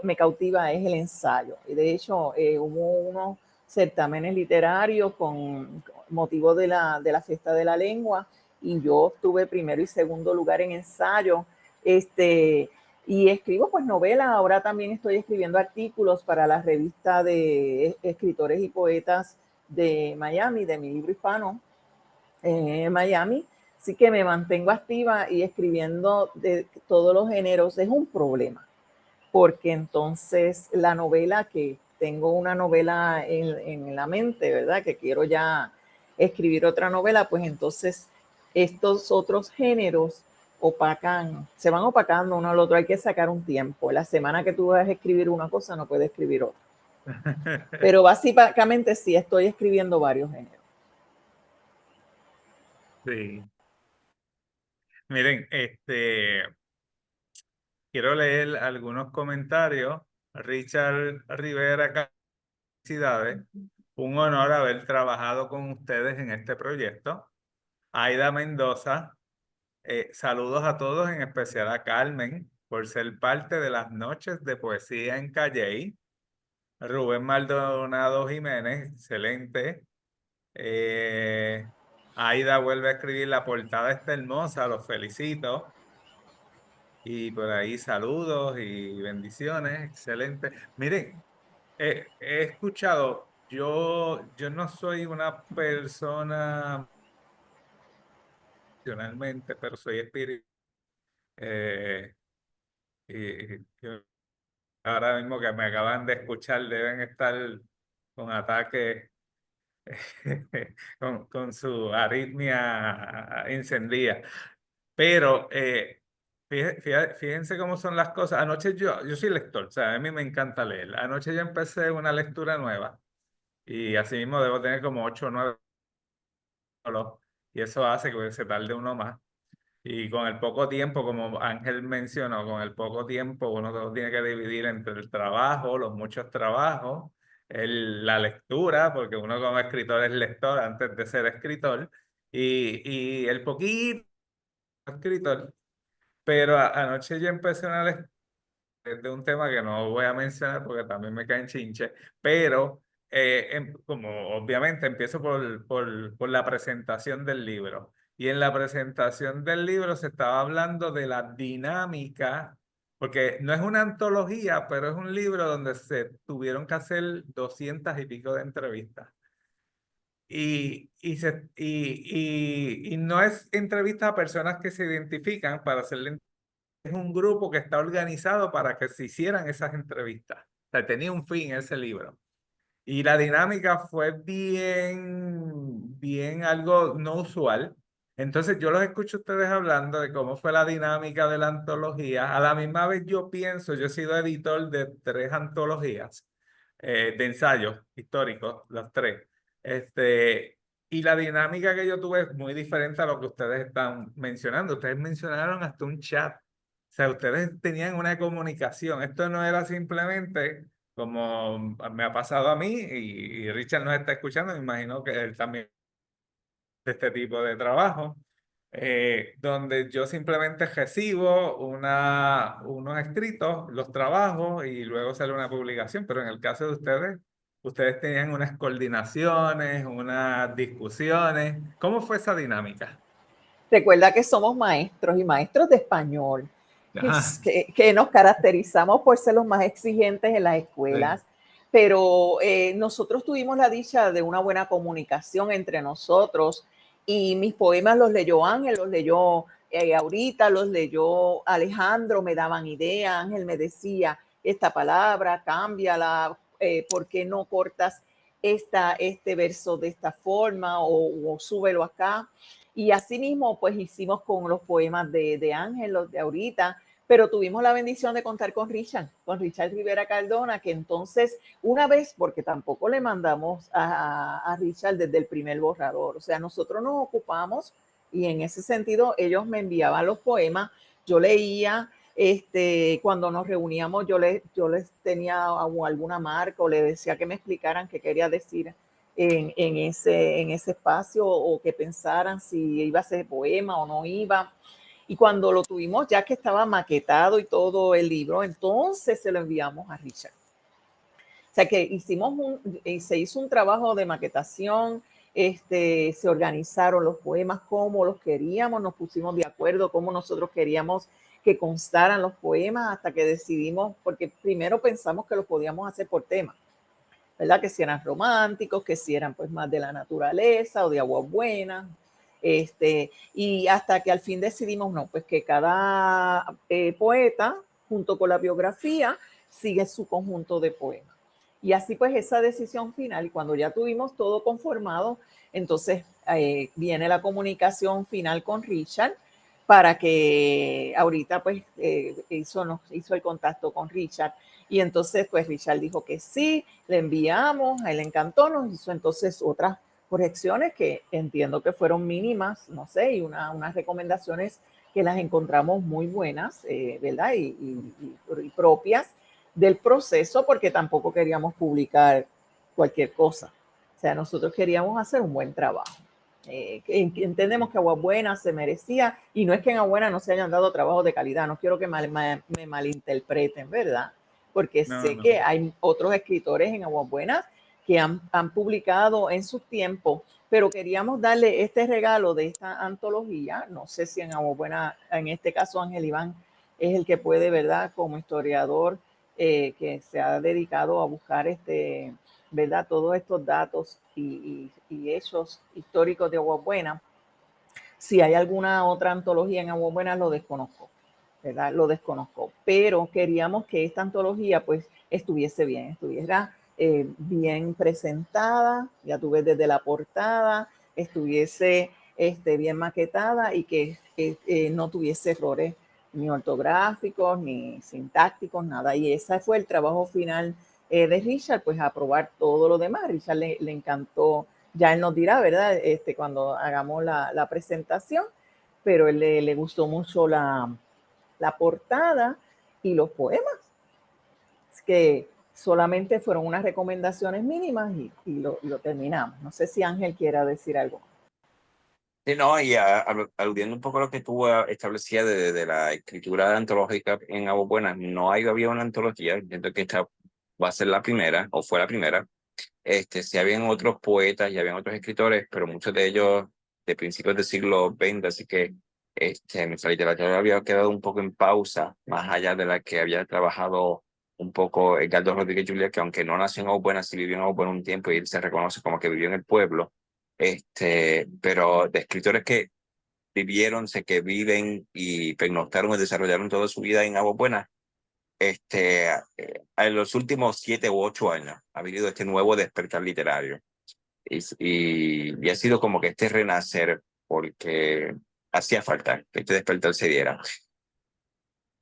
Speaker 3: me cautiva es el ensayo. Y de hecho, hubo unos certámenes literarios con motivo de la Fiesta de la Lengua y yo obtuve primero y segundo lugar en ensayo. Y escribo pues novelas. Ahora también estoy escribiendo artículos para la revista de escritores y poetas de Miami, de mi libro hispano en Miami. Así que me mantengo activa y escribiendo de todos los géneros. Es un problema, porque entonces la novela, que tengo una novela en la mente, ¿verdad? Que quiero ya escribir otra novela, pues entonces estos otros géneros opacan, se van opacando uno al otro. Hay que sacar un tiempo. La semana que tú vas a escribir una cosa, no puedes escribir otra. Pero básicamente sí estoy escribiendo varios géneros.
Speaker 1: Sí. Miren, quiero leer algunos comentarios. Richard Rivera, felicidades. Un honor haber trabajado con ustedes en este proyecto. Aida Mendoza, saludos a todos, en especial a Carmen, por ser parte de las noches de poesía en Calley. Rubén Maldonado Jiménez, excelente. Aida vuelve a escribir: la portada está hermosa, los felicito. Y por ahí saludos y bendiciones, excelente. Miren, he escuchado, yo no soy una persona emocionalmente, pero soy espiritual. Eh, y ahora mismo que me acaban de escuchar, deben estar con ataques, con su arritmia encendida. Pero fíjense cómo son las cosas. Anoche yo soy lector, o sea, a mí me encanta leer. Anoche yo empecé una lectura nueva y así mismo debo tener como 8 o 9 y eso hace que se tarde uno más. Y con el poco tiempo, como Ángel mencionó, con el poco tiempo uno tiene que dividir entre el trabajo, los muchos trabajos, la lectura, porque uno como escritor es lector antes de ser escritor, y el poquito escritor. Pero anoche yo empecé una lectura de un tema que no voy a mencionar porque también me caen chinche, pero como obviamente empiezo por la presentación del libro. Y en la presentación del libro se estaba hablando de la dinámica, porque no es una antología, pero es un libro donde se tuvieron que hacer 200 y pico de entrevistas. Y no es entrevista a personas que se identifican para hacerle, es un grupo que está organizado para que se hicieran esas entrevistas. O sea, tenía un fin ese libro. Y la dinámica fue bien algo no usual. Entonces yo los escucho a ustedes hablando de cómo fue la dinámica de la antología. A la misma vez yo pienso, yo he sido editor de 3 antologías de ensayos históricos, las 3. Y la dinámica que yo tuve es muy diferente a lo que ustedes están mencionando. Ustedes mencionaron hasta un chat. O sea, ustedes tenían una comunicación. Esto no era simplemente como me ha pasado a mí, y Richard nos está escuchando, me imagino que él también de este tipo de trabajo, donde yo simplemente recibo unos escritos, los trabajo y luego sale una publicación, pero en el caso de ustedes tenían unas coordinaciones, unas discusiones. ¿Cómo fue esa dinámica?
Speaker 3: Recuerda que somos maestros y maestros de español,
Speaker 1: Ajá,
Speaker 3: que nos caracterizamos por ser los más exigentes en las escuelas,
Speaker 1: sí.
Speaker 3: pero nosotros tuvimos la dicha de una buena comunicación entre nosotros, y mis poemas los leyó Ángel, los leyó ahorita, los leyó Alejandro, me daban idea, Ángel me decía, esta palabra, cámbiala, ¿por qué no cortas este verso de esta forma o súbelo acá? Y así mismo, pues hicimos con los poemas de Ángel, los de ahorita, pero tuvimos la bendición de contar con Richard Rivera Cardona, que entonces, una vez, porque tampoco le mandamos a Richard desde el primer borrador, o sea, nosotros nos ocupamos y en ese sentido ellos me enviaban los poemas, yo leía, cuando nos reuníamos yo les tenía alguna marca o le decía que me explicaran qué quería decir en ese espacio, o que pensaran si iba a ser poema o no iba. Y cuando lo tuvimos ya que estaba maquetado y todo el libro, entonces se lo enviamos a Richard. O sea que se hizo un trabajo de maquetación, se organizaron los poemas como los queríamos, nos pusimos de acuerdo cómo nosotros queríamos que constaran los poemas, hasta que decidimos, porque primero pensamos que los podíamos hacer por tema. ¿verdad? Que si eran románticos, que si eran pues más de la naturaleza o de aguas buenas. Y hasta que al fin decidimos, no, pues que cada poeta, junto con la biografía, sigue su conjunto de poemas. Y así pues esa decisión final, y cuando ya tuvimos todo conformado, entonces viene la comunicación final con Richard para que ahorita pues nos hizo el contacto con Richard. Y entonces pues Richard dijo que sí, le enviamos, a él le encantó, nos hizo entonces otras correcciones que entiendo que fueron mínimas, no sé, y unas recomendaciones que las encontramos muy buenas, ¿verdad? Y propias del proceso, porque tampoco queríamos publicar cualquier cosa. O sea, nosotros queríamos hacer un buen trabajo. Entendemos que Agua Buena se merecía, y no es que en Agua Buena no se hayan dado trabajos de calidad, no quiero que me malinterpreten, ¿verdad? Porque
Speaker 1: No,
Speaker 3: sé que
Speaker 1: no.
Speaker 3: hay otros escritores en Agua Buena que han publicado en sus tiempos, pero queríamos darle este regalo de esta antología. No sé si en Agua Buena, en este caso Ángel Iván es el que puede, ¿verdad? Como historiador que se ha dedicado a buscar ¿verdad? Todos estos datos y hechos históricos de Agua Buena. Si hay alguna otra antología en Agua Buena, lo desconozco, ¿verdad? Lo desconozco, pero queríamos que esta antología pues estuviese bien, estuviera bien presentada, ya tú ves desde la portada, estuviese bien maquetada y que no tuviese errores ni ortográficos, ni sintácticos, nada. Y ese fue el trabajo final de Richard, pues aprobar todo lo demás. Richard le encantó, ya él nos dirá, ¿verdad? Cuando hagamos la presentación, pero él le gustó mucho la portada y los poemas, es que solamente fueron unas recomendaciones mínimas y lo terminamos. No sé si Ángel quiera decir algo.
Speaker 2: Sí, no, y aludiendo un poco a lo que tú establecías de la escritura antológica en Aguas Buenas, no había una antología, entiendo que esta va a ser la primera, o fue la primera. Sí habían otros poetas y habían otros escritores, pero muchos de ellos de principios del siglo XX, así que nuestra literatura había quedado un poco en pausa, más allá de la que había trabajado un poco Edgardo Rodríguez Julia, que aunque no nació en Aguas Buenas, sí vivió en Aguas Buenas un tiempo y él se reconoce como que vivió en el pueblo. Pero de escritores que vivieron, sé que viven y pernoctaron y desarrollaron toda su vida en Aguas Buenas, en los últimos 7 u 8 años ha habido este nuevo despertar literario y ha sido como que este renacer porque hacía falta que este despertar se diera.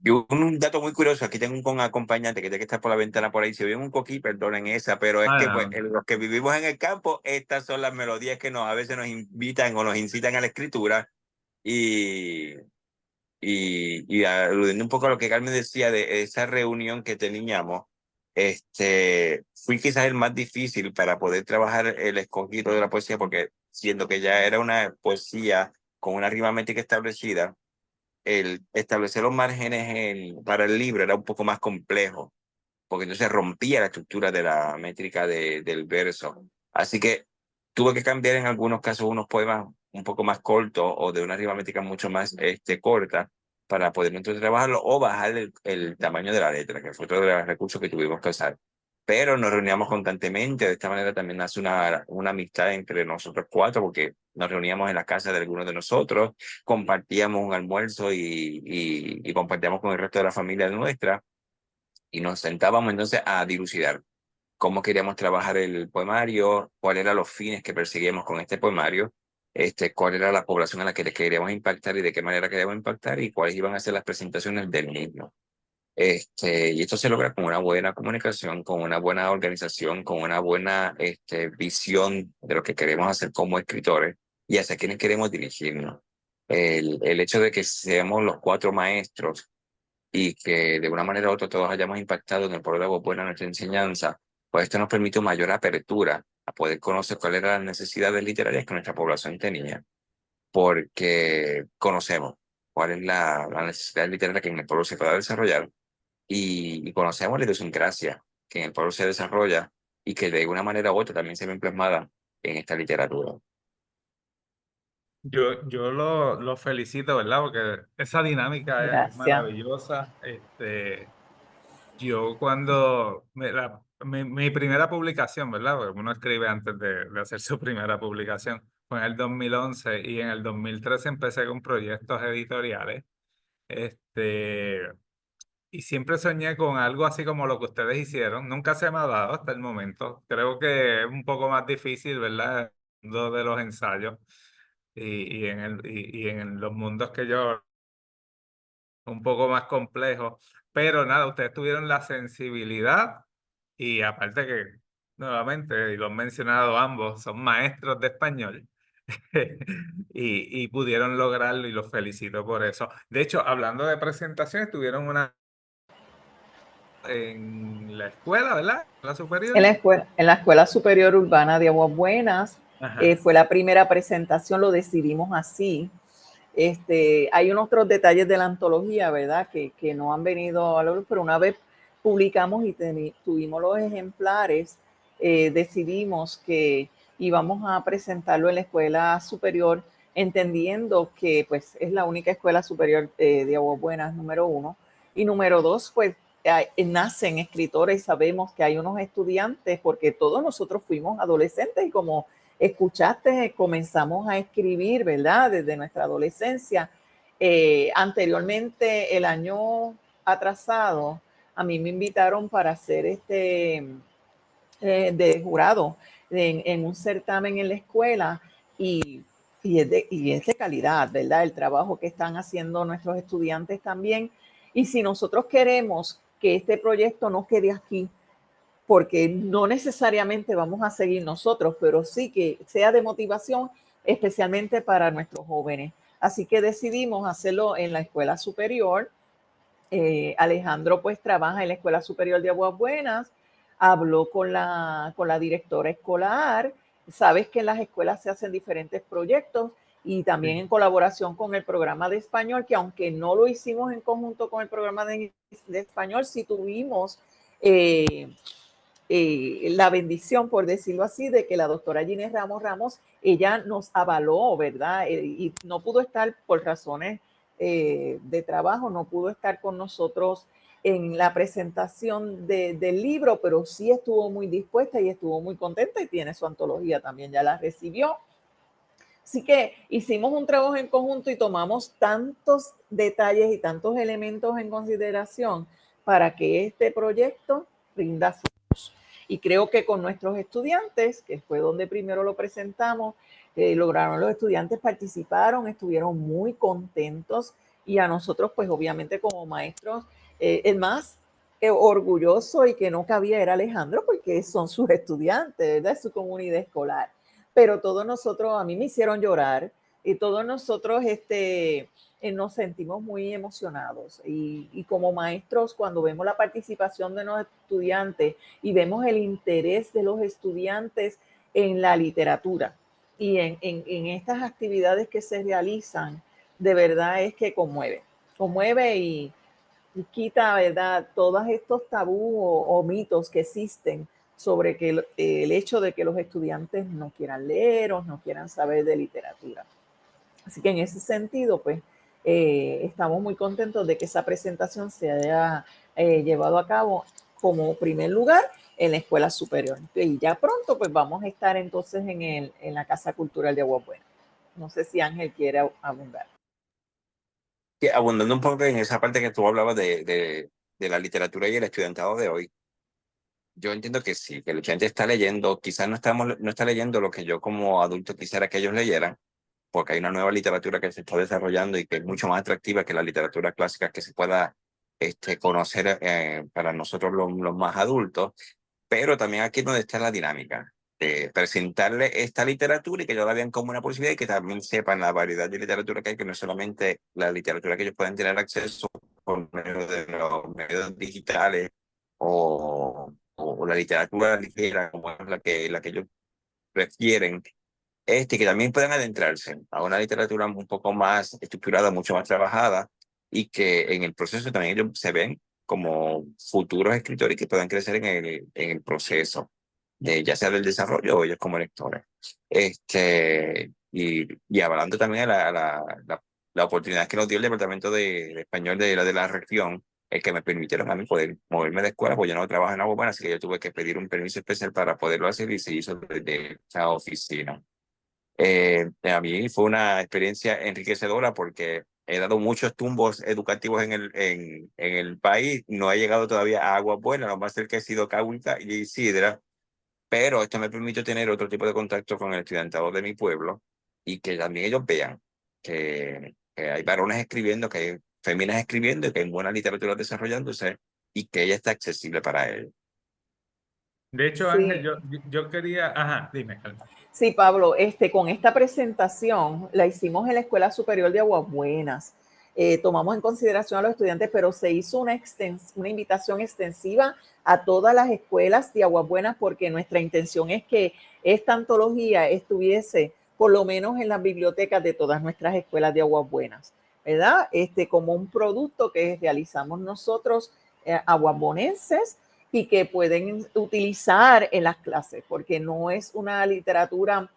Speaker 2: Y un dato muy curioso, aquí tengo un acompañante que tiene que estar por la ventana por ahí, si ven un coquí, perdonen esa, pero es que pues,
Speaker 1: No.
Speaker 2: los que vivimos en el campo, estas son las melodías que a veces nos invitan o nos incitan a la escritura. Y aludiendo un poco a lo que Carmen decía de esa reunión que teníamos, fui quizás el más difícil para poder trabajar el escogido de la poesía, porque siendo que ya era una poesía con una rima métrica establecida, el establecer los márgenes para el libro era un poco más complejo, porque entonces rompía la estructura de la métrica del verso. Así que tuve que cambiar en algunos casos unos poemas un poco más cortos o de una rima métrica mucho más corta para poder entonces trabajarlo o bajar el tamaño de la letra, que fue otro de los recursos que tuvimos que usar. Pero nos reuníamos constantemente, de esta manera también nace una amistad entre nosotros cuatro, porque nos reuníamos en la casa de algunos de nosotros, compartíamos un almuerzo y compartíamos con el resto de la familia nuestra y nos sentábamos entonces a dilucidar cómo queríamos trabajar el poemario, cuáles eran los fines que perseguíamos con este poemario, cuál era la población a la que le queríamos impactar y de qué manera queríamos impactar y cuáles iban a ser las presentaciones del mismo. Y esto se logra con una buena comunicación, con una buena organización, con una buena visión de lo que queremos hacer como escritores y hacia quienes queremos dirigirnos. El hecho de que seamos los cuatro maestros y que de una manera u otra todos hayamos impactado en el pueblo de Agua Buena nuestra enseñanza, pues esto nos permite mayor apertura a poder conocer cuáles eran las necesidades literarias que nuestra población tenía, porque conocemos cuál es la necesidad literaria que en el pueblo se pueda desarrollar y conocemos la idiosincrasia que en el pueblo se desarrolla y que de una manera u otra también se ven plasmada en esta literatura.
Speaker 1: Yo lo felicito, ¿verdad? Porque esa dinámica es
Speaker 3: Gracias.
Speaker 1: maravillosa. Yo cuando mi primera publicación, ¿verdad? Porque uno escribe antes de hacer su primera publicación, fue en el 2011 y en el 2013 empecé con proyectos editoriales. Este, y siempre soñé con algo así como lo que ustedes hicieron. Nunca se me ha dado hasta el momento. Creo que es un poco más difícil, ¿verdad? El mundo de los ensayos y en los mundos que yo un poco más complejo, pero nada, ustedes tuvieron la sensibilidad y aparte que, nuevamente, y lo han mencionado ambos, son maestros de español y pudieron lograrlo y los felicito por eso. De hecho, hablando de presentaciones, tuvieron una en la escuela, ¿verdad? La superior.
Speaker 3: En la Escuela Superior Urbana de Aguas Buenas,
Speaker 1: Ajá.
Speaker 3: fue la primera presentación, lo decidimos así. Hay unos otros detalles de la antología, ¿verdad? Que no han venido a la luz, pero una vez publicamos y tuvimos los ejemplares, decidimos que íbamos a presentarlo en la escuela superior, entendiendo que pues es la única escuela superior de Aguas Buenas, número uno. Y número dos, pues nacen escritores y sabemos que hay unos estudiantes, porque todos nosotros fuimos adolescentes y como escuchaste, comenzamos a escribir, ¿verdad? Desde nuestra adolescencia. Anteriormente, el año atrasado, a mí me invitaron para hacer de jurado en un certamen en la escuela y, y es de calidad, ¿verdad? El trabajo que están haciendo nuestros estudiantes también. Y si nosotros queremos que este proyecto no quede aquí, porque no necesariamente vamos a seguir nosotros, pero sí que sea de motivación, especialmente para nuestros jóvenes. Así que decidimos hacerlo en la escuela superior. Alejandro pues trabaja en la Escuela Superior de Aguas Buenas, habló con la directora escolar, sabes que en las escuelas se hacen diferentes proyectos y también
Speaker 1: Sí.
Speaker 3: en colaboración con el programa de español, que aunque no lo hicimos en conjunto con el programa de español, sí tuvimos la bendición, por decirlo así, de que la doctora Ginés Ramos, ella nos avaló, ¿verdad? Y no pudo estar por razones de trabajo, no pudo estar con nosotros en la presentación del libro, pero sí estuvo muy dispuesta y estuvo muy contenta y tiene su antología también, ya la recibió. Así que hicimos un trabajo en conjunto y tomamos tantos detalles y tantos elementos en consideración para que este proyecto rinda frutos. Y creo que con nuestros estudiantes, que fue donde primero lo presentamos, lograron los estudiantes, participaron, estuvieron muy contentos y a nosotros, pues obviamente como maestros, el más orgulloso y que no cabía era Alejandro, porque son sus estudiantes, ¿verdad? Su comunidad escolar. Pero todos nosotros, a mí me hicieron llorar y todos nosotros nos sentimos muy emocionados. Y como maestros, cuando vemos la participación de los estudiantes y vemos el interés de los estudiantes en la literatura y en estas actividades que se realizan, de verdad es que conmueve y quita, ¿verdad?, todos estos tabús o mitos que existen sobre que el hecho de que los estudiantes no quieran leer o no quieran saber de literatura. Así que en ese sentido, pues, estamos muy contentos de que esa presentación se haya llevado a cabo como primer lugar en la escuela superior. Y ya pronto, pues, vamos a estar entonces en la Casa Cultural de Aguas Buenas. No sé si Ángel quiere abundar.
Speaker 2: Que abundando un poco en esa parte que tú hablabas de la literatura y el estudiantado de hoy, yo entiendo que sí, que el estudiante está leyendo, quizás no está leyendo lo que yo como adulto quisiera que ellos leyeran, porque hay una nueva literatura que se está desarrollando y que es mucho más atractiva que la literatura clásica que se pueda conocer para nosotros los más adultos, pero también aquí es donde está la dinámica de presentarle esta literatura y que ellos la vean como una posibilidad y que también sepan la variedad de literatura que hay, que no es solamente la literatura que ellos pueden tener acceso por medio de los medios digitales o la literatura ligera, como es la que ellos prefieren, que también puedan adentrarse a una literatura un poco más estructurada, mucho más trabajada, y que en el proceso también ellos se ven como futuros escritores que puedan crecer en el proceso, ya sea del desarrollo o ellos como lectores. Y hablando también de la oportunidad que nos dio el Departamento de Español de la región el que me permitieron a mí poder moverme de escuela, pues yo no trabajo en Agua Buena, así que yo tuve que pedir un permiso especial para poderlo hacer y se hizo desde esa oficina. A mí fue una experiencia enriquecedora porque he dado muchos tumbos educativos en el país. No he llegado todavía a Agua Buena, lo más cerca he sido Cahuita y Sidra, pero esto me permitió tener otro tipo de contacto con el estudiantado de mi pueblo y que también ellos vean que hay varones escribiendo, que hay féminas escribiendo y que hay buena literatura desarrollándose y que ella está accesible para ellos.
Speaker 1: De hecho, Ángel,
Speaker 3: Sí,
Speaker 1: yo quería, ajá, dime, Alma.
Speaker 3: sí, Pablo, con esta presentación la hicimos en la Escuela Superior de Aguas Buenas. Tomamos en consideración a los estudiantes, pero se hizo una invitación extensiva a todas las escuelas de Aguas Buenas porque nuestra intención es que esta antología estuviese por lo menos en las bibliotecas de todas nuestras escuelas de Aguas Buenas, ¿verdad? Como un producto que realizamos nosotros, aguasbonenses, y que pueden utilizar en las clases, porque no es una literatura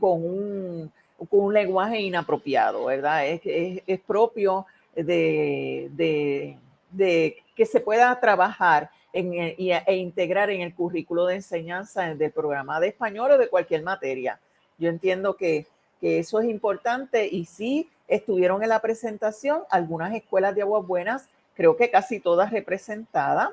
Speaker 3: con un lenguaje inapropiado, ¿verdad? Es propio de que se pueda trabajar e integrar en el currículo de enseñanza del programa de español o de cualquier materia. Yo entiendo que eso es importante y sí estuvieron en la presentación algunas escuelas de Aguas Buenas, creo que casi todas representadas,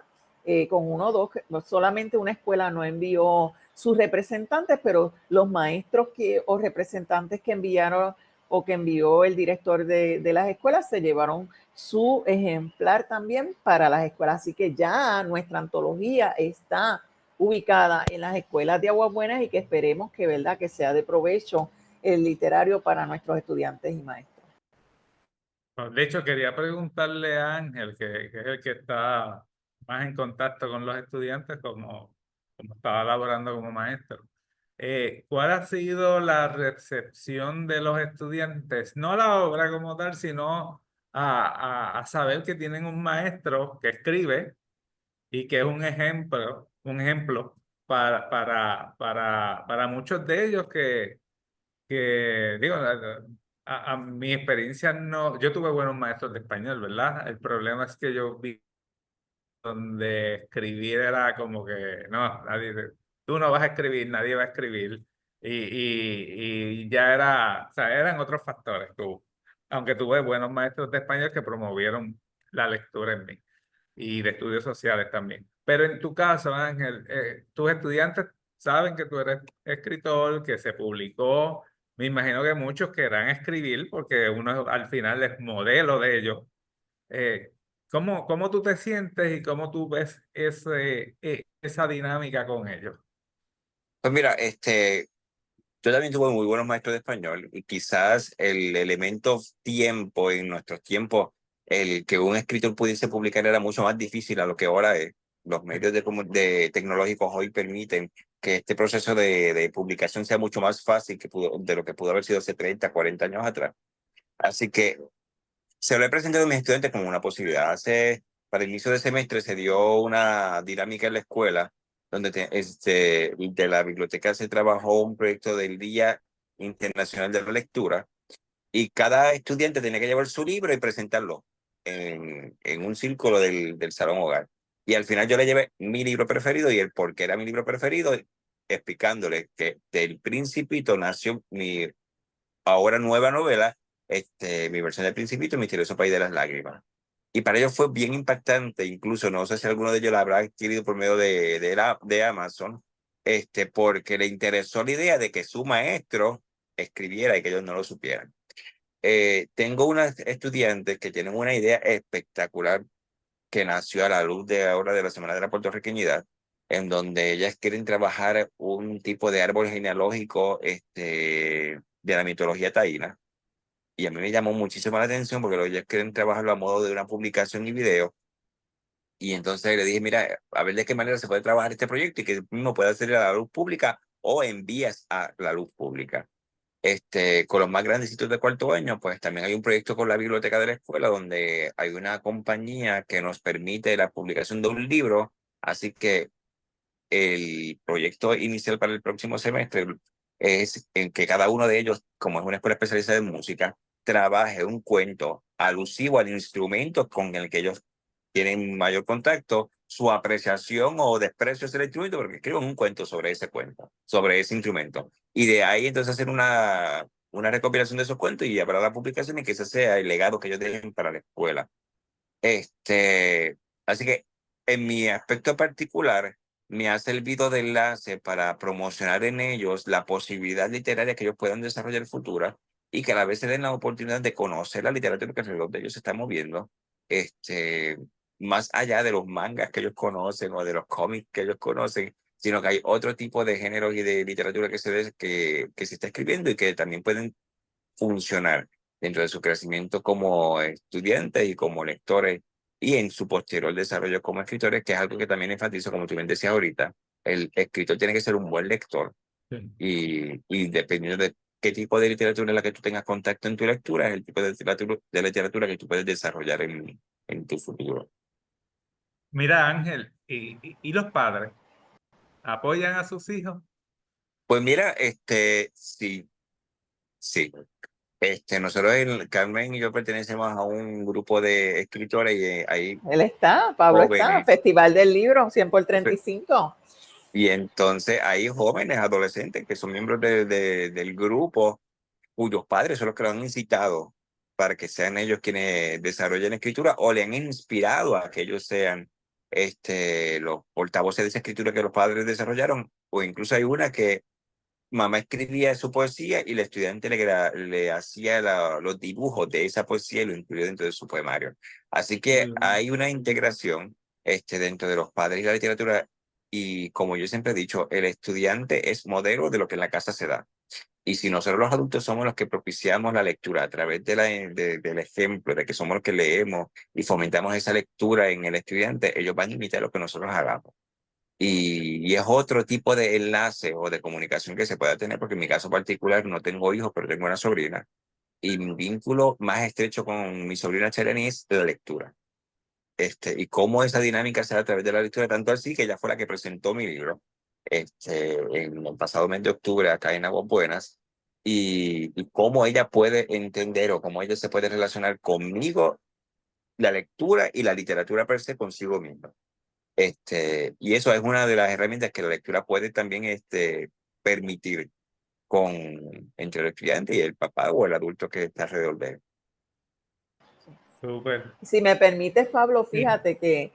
Speaker 3: con uno o dos, solamente una escuela no envió sus representantes, pero los maestros o representantes que enviaron o que envió el director de las escuelas se llevaron su ejemplar también para las escuelas. Así que ya nuestra antología está ubicada en las escuelas de Aguas Buenas y que esperemos que, ¿verdad?, que sea de provecho el literario para nuestros estudiantes y maestros.
Speaker 1: De hecho, quería preguntarle a Ángel, que es el que está más en contacto con los estudiantes, como estaba laborando como maestro. ¿Cuál ha sido la recepción de los estudiantes? No a la obra como tal, sino a saber que tienen un maestro que escribe y que es un ejemplo para muchos de ellos que digo, a mi experiencia no, yo tuve buenos maestros de español, ¿verdad? El problema es que yo vi donde escribir era como que, no, tú no vas a escribir, nadie va a escribir. Y ya era, o sea, eran otros factores, aunque tuve buenos maestros de español que promovieron la lectura en mí y de estudios sociales también. Pero en tu caso, Ángel, tus estudiantes saben que tú eres escritor, que se publicó. Me imagino que muchos querrán escribir porque uno al final es modelo de ellos. Eh, cómo tú te sientes y cómo tú ves esa dinámica con ellos?
Speaker 2: Pues mira, yo también tuve muy buenos maestros de español y quizás el elemento tiempo en nuestros tiempos, el que un escritor pudiese publicar era mucho más difícil a lo que ahora es. Los medios de tecnológicos hoy permiten que este proceso de publicación sea mucho más fácil de lo que pudo haber sido hace 30, 40 años atrás. Así que se lo he presentado a mis estudiantes como una posibilidad. Para el inicio de semestre se dio una dinámica en la escuela donde de la biblioteca se trabajó un proyecto del Día Internacional de la Lectura y cada estudiante tenía que llevar su libro y presentarlo en un círculo del salón hogar. Y al final yo le llevé mi libro preferido y el por qué era mi libro preferido, explicándole que del Principito nació mi ahora nueva novela, mi versión del Principito, El misterioso país de las lágrimas. Y para ellos fue bien impactante, incluso no sé si alguno de ellos la habrá adquirido por medio de Amazon, porque le interesó la idea de que su maestro escribiera y que ellos no lo supieran. Tengo unas estudiantes que tienen una idea espectacular que nació a la luz de ahora de la Semana de la Puertorriqueñidad, en donde ellas quieren trabajar un tipo de árbol genealógico de la mitología taína. Y a mí me llamó muchísimo la atención porque ellos quieren trabajarlo a modo de una publicación y video. Y entonces le dije, mira, a ver de qué manera se puede trabajar este proyecto y que uno pueda hacer a la luz pública o envías a la luz pública. Con los más grandecitos de cuarto año, pues también hay un proyecto con la biblioteca de la escuela donde hay una compañía que nos permite la publicación de un libro. Así que el proyecto inicial para el próximo semestre es en que cada uno de ellos, como es una escuela especializada en música, trabaje un cuento alusivo al instrumento con el que ellos tienen mayor contacto, su apreciación o desprecio hacia el instrumento, porque escriben un cuento sobre ese cuento, sobre ese instrumento. Y de ahí entonces hacer una recopilación de esos cuentos y para la publicación y que ese sea el legado que ellos dejen para la escuela. Así que en mi aspecto particular, me ha servido de enlace para promocionar en ellos la posibilidad literaria que ellos puedan desarrollar futura y que a la vez se den la oportunidad de conocer la literatura que alrededor de ellos se está moviendo, más allá de los mangas que ellos conocen o de los cómics que ellos conocen, sino que hay otro tipo de géneros y de literatura que se está escribiendo y que también pueden funcionar dentro de su crecimiento como estudiantes y como lectores y en su posterior desarrollo como escritores, que es algo que también enfatizo, como tú bien decías ahorita, el escritor tiene que ser un buen lector
Speaker 1: Sí.
Speaker 2: y dependiendo de qué tipo de literatura en la que tú tengas contacto en tu lectura, es el tipo de literatura que tú puedes desarrollar en tu futuro.
Speaker 1: Mira, Ángel, ¿y los padres apoyan a sus hijos?
Speaker 2: Pues mira, sí, sí. Nosotros, Carmen y yo pertenecemos a un grupo de escritores y hay
Speaker 3: Él está, Pablo está,
Speaker 2: jóvenes.
Speaker 3: Festival del Libro, 100 por 35.
Speaker 2: Y entonces hay jóvenes, adolescentes que son miembros del grupo, cuyos padres son los que lo han incitado para que sean ellos quienes desarrollen escritura o le han inspirado a que ellos sean los portavoces de esa escritura que los padres desarrollaron. O incluso hay una que mamá escribía su poesía y el estudiante le hacía los dibujos de esa poesía y lo incluyó dentro de su poemario. Así que hay una integración dentro de los padres y la literatura y como yo siempre he dicho, el estudiante es modelo de lo que en la casa se da. Y si nosotros los adultos somos los que propiciamos la lectura a través del ejemplo, de que somos los que leemos y fomentamos esa lectura en el estudiante, ellos van a imitar lo que nosotros hagamos. Y es otro tipo de enlace o de comunicación que se pueda tener, porque en mi caso particular no tengo hijos, pero tengo una sobrina. Y mi vínculo más estrecho con mi sobrina Chereni es la lectura. Y cómo esa dinámica se da a través de la lectura, tanto así que ella fue la que presentó mi libro en el pasado mes de octubre acá en Aguas Buenas, y cómo ella puede entender o cómo ella se puede relacionar conmigo, la lectura y la literatura per se consigo misma. Y eso es una de las herramientas que la lectura puede también permitir entre el estudiante y el papá o el adulto que está alrededor de él.
Speaker 1: Súper.
Speaker 3: Si me permites, Pablo,
Speaker 1: Sí.
Speaker 3: fíjate que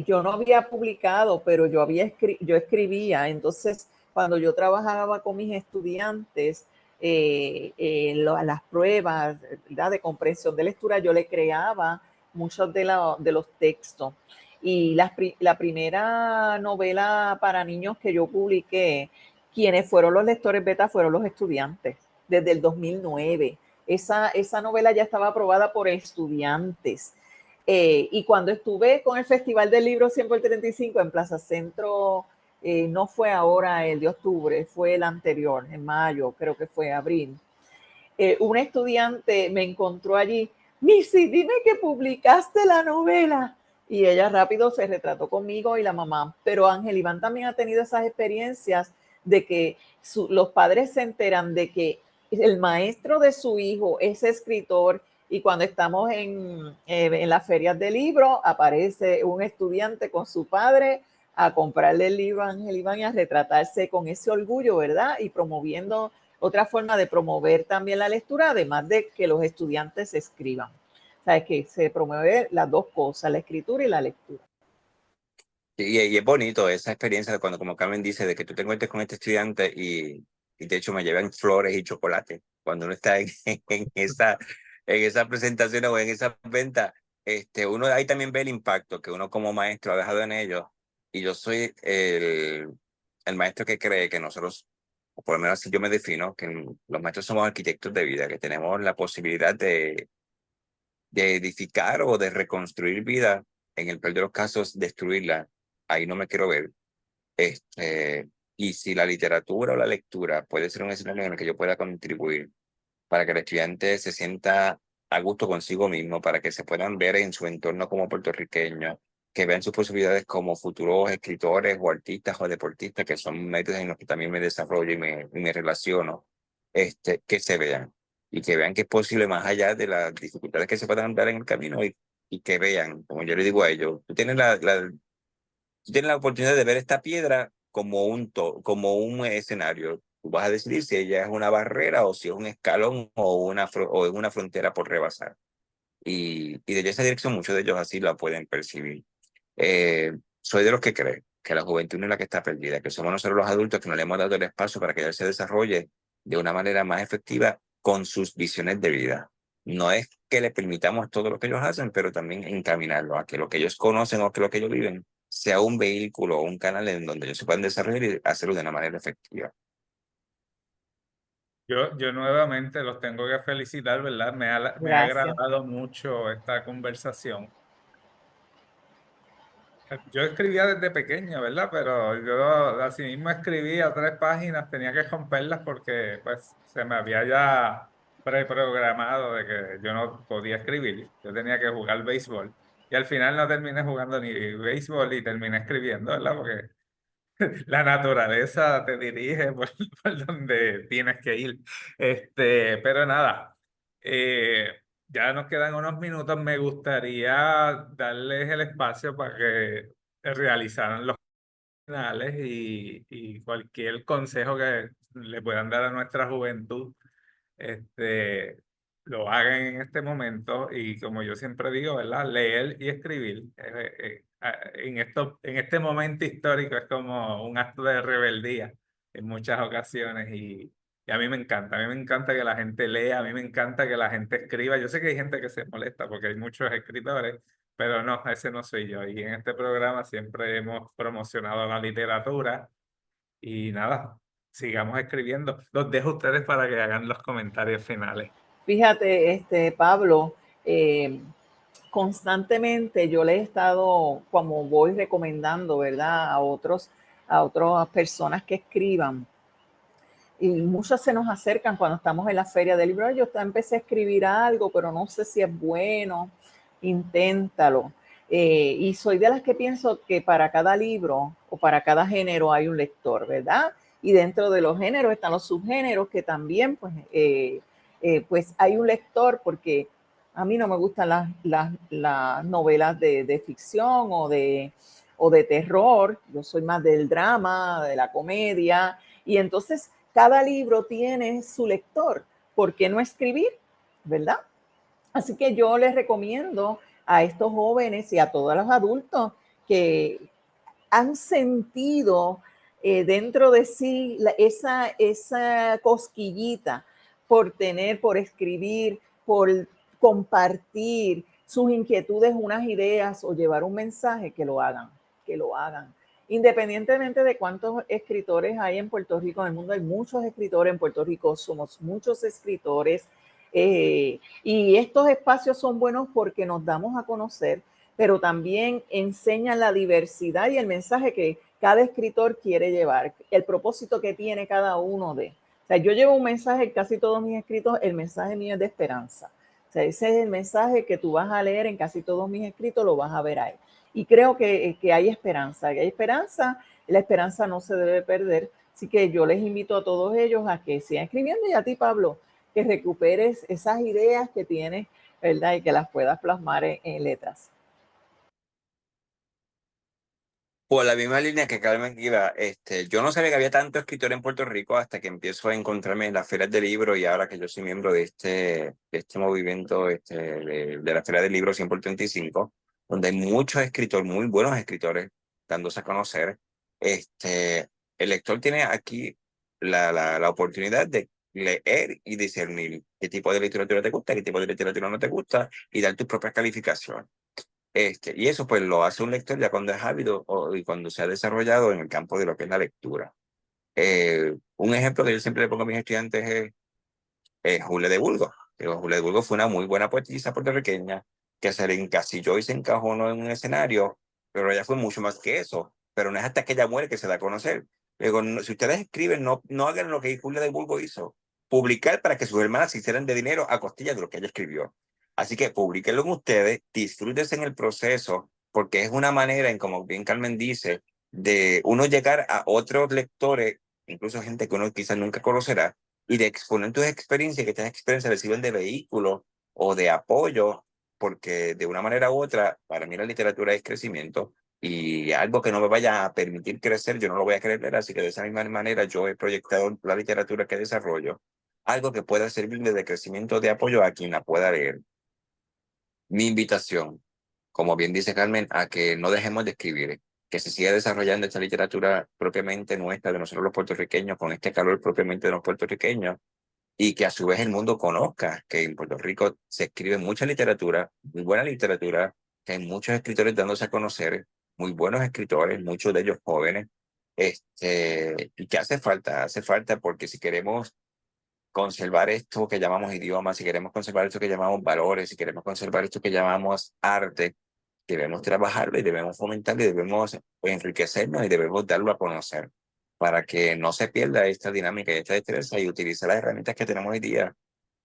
Speaker 3: yo no había publicado, pero yo escribía. Entonces, cuando yo trabajaba con mis estudiantes, las pruebas, ¿verdad?, de comprensión de lectura, yo le creaba muchos de los textos. Y la primera novela para niños que yo publiqué, quienes fueron los lectores beta fueron los estudiantes, desde el 2009. Esa novela ya estaba aprobada por estudiantes. Y cuando estuve con el Festival del Libro 100 por 35 en Plaza Centro, no fue ahora el de octubre, fue el anterior, en mayo, creo que fue abril. Un estudiante me encontró allí, Missy, dime que publicaste la novela. Y ella rápido se retrató conmigo y la mamá. Pero Ángel Iván también ha tenido esas experiencias de que los padres se enteran de que el maestro de su hijo es escritor y cuando estamos en las ferias de libros aparece un estudiante con su padre a comprarle el libro a Ángel Iván y a retratarse con ese orgullo, ¿verdad? Y promoviendo otra forma de promover también la lectura, además de que los estudiantes escriban. O sea, es que se promueve las dos cosas, la escritura y la lectura.
Speaker 2: Y es bonito esa experiencia de cuando, como Carmen dice, de que tú te encuentres con este estudiante y de hecho me llevan flores y chocolate cuando uno está en esa presentación o en esa venta. Uno ahí también ve el impacto que uno como maestro ha dejado en ellos. Y yo soy el maestro que cree que nosotros, o por lo menos así yo me defino, que los maestros somos arquitectos de vida, que tenemos la posibilidad de edificar o de reconstruir vida, en el peor de los casos, destruirla. Ahí no me quiero ver. Y si la literatura o la lectura puede ser un escenario en el que yo pueda contribuir para que el estudiante se sienta a gusto consigo mismo, para que se puedan ver en su entorno como puertorriqueños, que vean sus posibilidades como futuros escritores o artistas o deportistas, que son métodos en los que también me desarrollo y me relaciono, que se vean y que vean que es posible más allá de las dificultades que se puedan dar en el camino y y que vean, como yo le digo a ellos, tú tienes tú tienes la oportunidad de ver esta piedra como como un escenario. Tú vas a decidir si ella es una barrera o si es un escalón o es una frontera por rebasar. Y desde esa dirección muchos de ellos así la pueden percibir. Soy de los que cree que la juventud no es la que está perdida, que somos nosotros los adultos que no le hemos dado el espacio para que ella se desarrolle de una manera más efectiva con sus visiones de vida. No es que le permitamos todo lo que ellos hacen, pero también encaminarlo a que lo que ellos conocen o que lo que ellos viven sea un vehículo o un canal en donde ellos se puedan desarrollar y hacerlo de una manera efectiva.
Speaker 1: Yo nuevamente los tengo que felicitar, ¿verdad? Me ha
Speaker 3: Gracias.
Speaker 1: agradado mucho esta conversación. Yo escribía desde pequeño, ¿verdad? Pero yo así mismo escribía 3 páginas, tenía que romperlas porque pues se me había ya preprogramado de que yo no podía escribir. Yo tenía que jugar béisbol. Y al final no terminé jugando ni béisbol y terminé escribiendo, ¿verdad? Porque la naturaleza te dirige por donde tienes que ir. Pero nada, ya nos quedan unos minutos. Me gustaría darles el espacio para que realizaran los finales y cualquier consejo que le puedan dar a nuestra juventud este, lo hagan en este momento y como yo siempre digo, ¿verdad? Leer y escribir en este momento histórico es como un acto de rebeldía en muchas ocasiones y a mí me encanta, a mí me encanta que la gente lea, a mí me encanta que la gente escriba. Yo sé que hay gente que se molesta porque hay muchos escritores, pero no, ese no soy yo y en este programa siempre hemos promocionado la literatura y nada, sigamos escribiendo. Los dejo a ustedes para que hagan los comentarios finales.
Speaker 3: Fíjate, Pablo, eh, constantemente yo le he estado, como voy recomendando, ¿verdad? A otras personas que escriban. Y muchas se nos acercan cuando estamos en la feria del libro. Yo empecé a escribir algo, pero no sé si es bueno. Inténtalo. Y soy de las que pienso que para cada libro o para cada género hay un lector, ¿verdad? Y dentro de los géneros están los subgéneros que también, pues hay un lector, porque a mí no me gustan las novelas de ficción o de terror. Yo soy más del drama, de la comedia. Y entonces cada libro tiene su lector. ¿Por qué no escribir? ¿Verdad? Así que yo les recomiendo a estos jóvenes y a todos los adultos que han sentido dentro de sí esa cosquillita por escribir, por compartir sus inquietudes, unas ideas o llevar un mensaje, que lo hagan, que lo hagan. Independientemente de cuántos escritores hay en Puerto Rico, en el mundo hay muchos escritores, en Puerto Rico somos muchos escritores, y estos espacios son buenos porque nos damos a conocer, pero también enseñan la diversidad y el mensaje que cada escritor quiere llevar, el propósito que tiene cada uno de. O sea, yo llevo un mensaje en casi todos mis escritos, el mensaje mío es de esperanza. O sea, ese es el mensaje que tú vas a leer en casi todos mis escritos, lo vas a ver ahí. Y creo que hay esperanza, la esperanza no se debe perder. Así que yo les invito a todos ellos a que sigan escribiendo y a ti, Pablo, que recuperes esas ideas que tienes, ¿verdad? Y que las puedas plasmar en letras.
Speaker 2: Por la misma línea que Carmen iba, yo no sabía que había tanto escritor en Puerto Rico hasta que empiezo a encontrarme en las ferias de libros y ahora que yo soy miembro de este movimiento de la Feria del Libro 100 por 35, donde hay muchos escritores, muy buenos escritores, dándose a conocer. El lector tiene aquí la oportunidad de leer y discernir qué tipo de literatura te gusta, qué tipo de literatura no te gusta y dar tus propias calificaciones. Y eso pues lo hace un lector ya cuando es ávido y cuando se ha desarrollado en el campo de lo que es la lectura. Un ejemplo que yo siempre le pongo a mis estudiantes es Julia de Burgos. Julia de Burgos fue una muy buena poetisa puertorriqueña que se le encasilló y se encajonó en un escenario, pero ella fue mucho más que eso. Pero no es hasta que ella muere que se da a conocer. Digo, si ustedes escriben, no hagan lo que Julia de Burgos hizo. Publicar para que sus hermanas se hicieran de dinero a costillas de lo que ella escribió. Así que publíquenlo en ustedes, disfrútense en el proceso, porque es una manera, en como bien Carmen dice, de uno llegar a otros lectores, incluso gente que uno quizás nunca conocerá, y de exponer tus experiencias, que estas experiencias les sirven de vehículo o de apoyo porque de una manera u otra, para mí la literatura es crecimiento y algo que no me vaya a permitir crecer, yo no lo voy a querer leer, así que de esa misma manera yo he proyectado la literatura que desarrollo, algo que pueda servirle de crecimiento, de apoyo a quien la pueda leer. Mi invitación, como bien dice Carmen, a que no dejemos de escribir, que se siga desarrollando esta literatura propiamente nuestra, de nosotros los puertorriqueños, con este calor propiamente de los puertorriqueños, y que a su vez el mundo conozca que en Puerto Rico se escribe mucha literatura, muy buena literatura, que hay muchos escritores dándose a conocer, muy buenos escritores, muchos de ellos jóvenes, y que hace falta porque si queremos conservar esto que llamamos idioma, si queremos conservar esto que llamamos valores, si queremos conservar esto que llamamos arte, debemos trabajarlo y debemos fomentarlo y debemos enriquecernos y debemos darlo a conocer para que no se pierda esta dinámica y esta destreza y utilizar las herramientas que tenemos hoy día,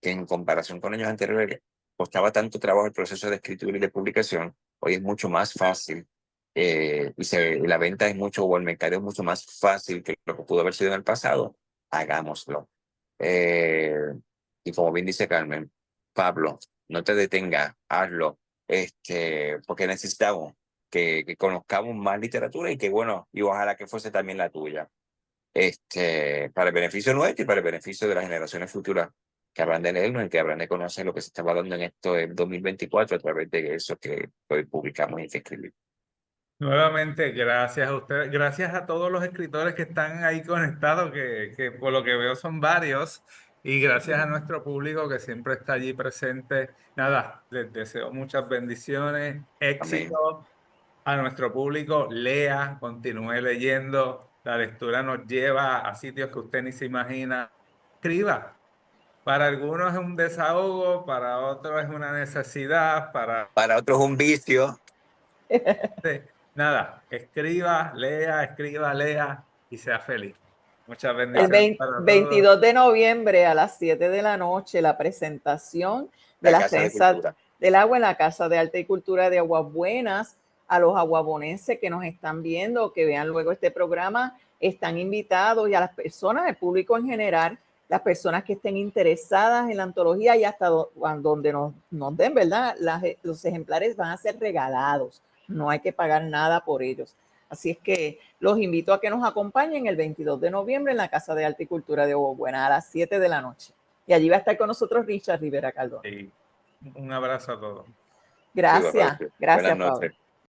Speaker 2: que en comparación con años anteriores costaba tanto trabajo el proceso de escritura y de publicación, hoy es mucho más fácil y la venta es mucho, o el mercado es mucho más fácil que lo que pudo haber sido en el pasado. Hagámoslo. Eh, y como bien dice Carmen, Pablo, no te detengas, hazlo, porque necesitamos que conozcamos más literatura y que bueno, y ojalá que fuese también la tuya, para el beneficio nuestro y para el beneficio de las generaciones futuras que habrán de leernos y que habrán de conocer lo que se estaba dando en esto en 2024 a través de eso que hoy publicamos y que escribimos.
Speaker 1: Nuevamente, gracias a ustedes, gracias a todos los escritores que están ahí conectados, que por lo que veo son varios, y gracias a nuestro público que siempre está allí presente. Nada, les deseo muchas bendiciones,
Speaker 2: Amén.
Speaker 1: éxito a nuestro público, lea, continúe leyendo, la lectura nos lleva a sitios que usted ni se imagina. Escriba, para algunos es un desahogo, para otros es una necesidad,
Speaker 2: Para otros un vicio.
Speaker 1: Nada, escriba, lea y sea feliz. Muchas
Speaker 3: El
Speaker 1: bendiciones para todos.
Speaker 3: 22 de noviembre a las 7 de la noche, la presentación de
Speaker 2: La
Speaker 3: las
Speaker 2: Casa de
Speaker 3: trenzas
Speaker 2: Cultura.
Speaker 3: del agua en la Casa de Arte y Cultura de Aguas Buenas. A los aguabonenses que nos están viendo, que vean luego este programa, están invitados, y a las personas, el público en general, las personas que estén interesadas en la antología y hasta donde nos den, ¿verdad? Los ejemplares van a ser regalados, no hay que pagar nada por ellos. Así es que los invito a que nos acompañen el 22 de noviembre en la Casa de Arte y Cultura de Aguas Buenas a las 7 de la noche. Y allí va a estar con nosotros Richard Rivera Caldón.
Speaker 1: Y un abrazo a todos.
Speaker 3: Gracias,
Speaker 2: Buenas
Speaker 3: gracias,
Speaker 2: noches.
Speaker 3: Pablo.